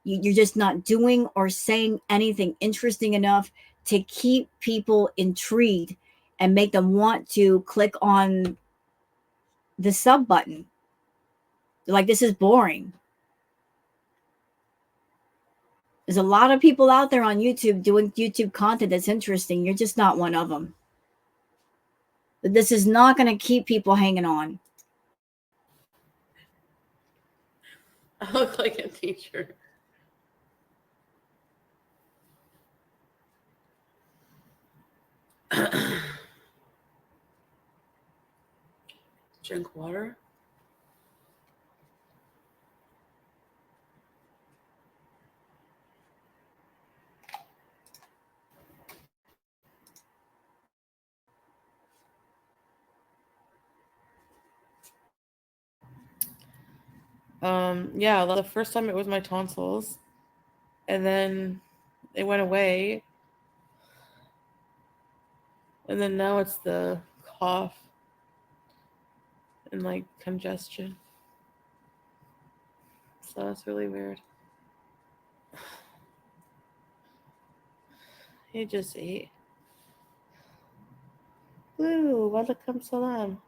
You're just not doing or saying anything interesting enough to keep people intrigued and make them want to click on the sub button. They're like, this is boring. There's a lot of people out there on YouTube doing YouTube content that's interesting. You're just not one of them. But this is not going to keep people hanging on. I look like a teacher. Drink water. Yeah, the first time it was my tonsils, and then it went away, and then now it's the cough and like congestion. So that's really weird. He just ate. Blue, welcome salam.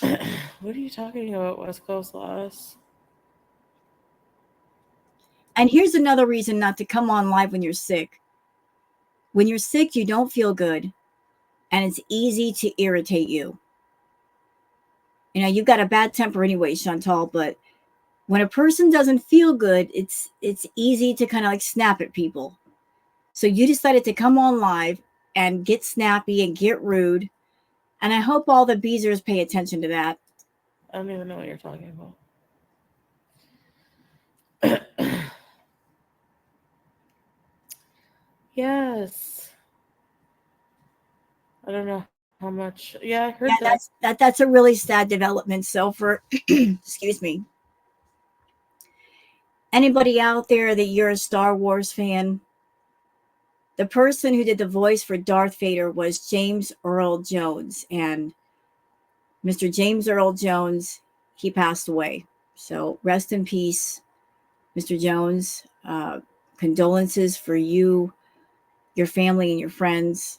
What are you talking about, West Coast Laws? And here's another reason not to come on live when you're sick. When you're sick, you don't feel good, and it's easy to irritate you. You know, you've got a bad temper anyway, Chantal, but when a person doesn't feel good, it's easy to kind of like snap at people. So you decided to come on live and get snappy and get rude. And I hope all the beezers pay attention to that. I don't even know what you're talking about. Yes. I don't know how much. Yeah, I heard that. That's a really sad development. So for excuse me, anybody out there that you're a Star Wars fan, the person who did the voice for Darth Vader was James Earl Jones, and Mr. James Earl Jones, he passed away. So rest in peace, Mr. Jones. Condolences for you, your family, and your friends.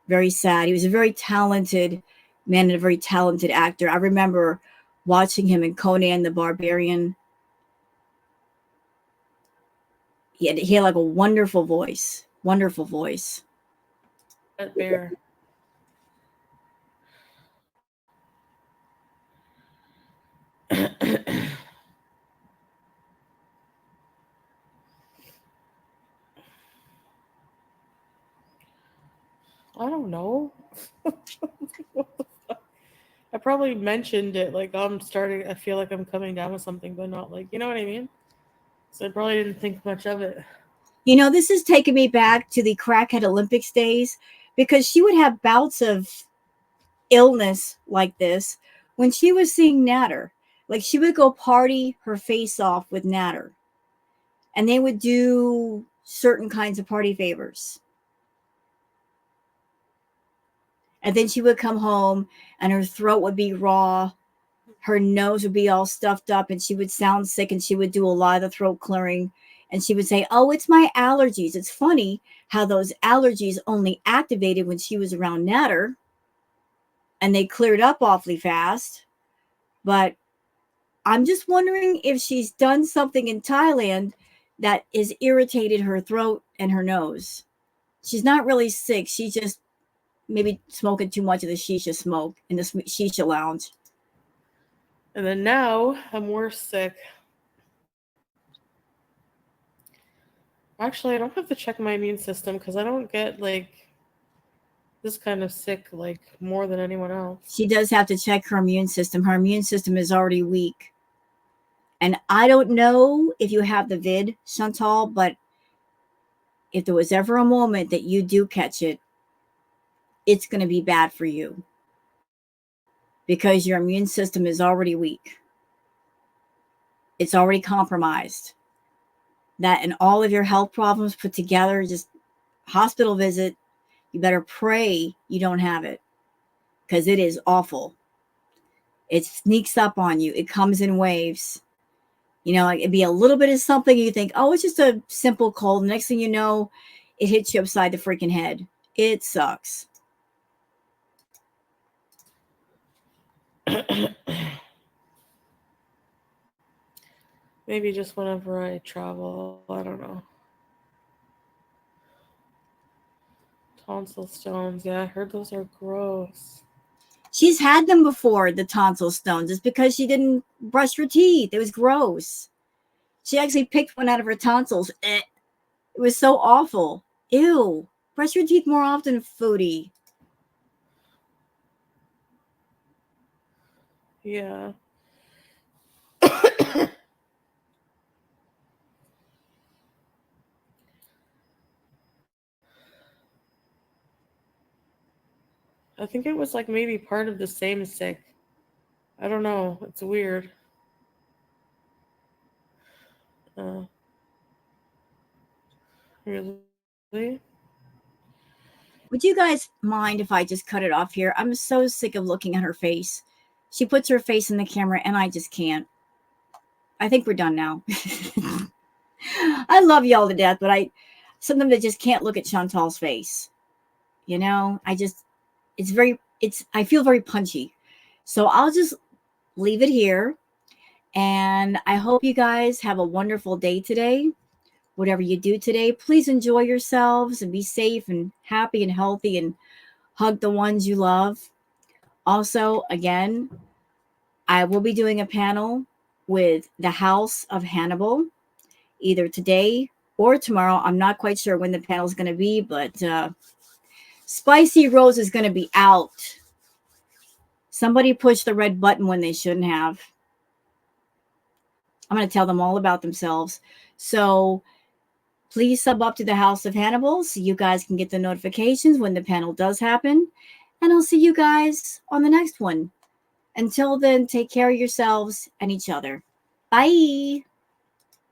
Very sad. He was a very talented man and a very talented actor. I remember watching him in Conan the Barbarian. He had like a wonderful voice. Wonderful voice. That bear. I don't know. I probably mentioned it like I feel like I'm coming down with something, but not like, you know what I mean? So I probably didn't think much of it. You know, this is taking me back to the Crackhead Olympics days, because she would have bouts of illness like this when she was seeing Natter. Like she would go party her face off with Natter, and they would do certain kinds of party favors. And then she would come home and her throat would be raw. Her nose would be all stuffed up and she would sound sick, and she would do a lot of the throat clearing. And she would say, "Oh, it's my allergies." It's funny how those allergies only activated when she was around Natter, and they cleared up awfully fast. But I'm just wondering if she's done something in Thailand that has irritated her throat and her nose. She's not really sick. She's just maybe smoking too much of the shisha smoke in the shisha lounge. And then now I'm worse sick. Actually, I don't have to check my immune system because I don't get like this kind of sick like more than anyone else. She does have to check her immune system. Her immune system is already weak. And I don't know if you have the vid, Chantal, but if there was ever a moment that you do catch it, it's going to be bad for you because your immune system is already weak. It's already compromised. That and all of your health problems put together, just hospital visit, you better pray you don't have it, because it is awful. It sneaks up on you. It comes in waves. You know, like it'd be a little bit of something, you think, oh, it's just a simple cold. Next thing you know, it hits you upside the freaking head. It sucks. Maybe just whenever I travel, I don't know. Tonsil stones, yeah, I heard those are gross. She's had them before, the tonsil stones. It's because she didn't brush her teeth. It was gross. She actually picked one out of her tonsils. It was so awful. Ew. Brush your teeth more often, Foodie. Yeah. I think it was like maybe part of the same sick. I don't know. It's weird. Really? Would you guys mind if I just cut it off here? I'm so sick of looking at her face. She puts her face in the camera and I just can't. I think we're done now. I love y'all to death, but I just can't look at Chantal's face. You know, I feel very punchy. So I'll just leave it here. And I hope you guys have a wonderful day today. Whatever you do today, please enjoy yourselves and be safe and happy and healthy and hug the ones you love. Also, again, I will be doing a panel with the House of Hannibal either today or tomorrow. I'm not quite sure when the panel is going to be, but Spicy Rose is going to be out. Somebody pushed the red button when they shouldn't have. I'm going to tell them all about themselves. So please sub up to the House of Hannibal so you guys can get the notifications when the panel does happen. And I'll see you guys on the next one. Until then, take care of yourselves and each other. Bye.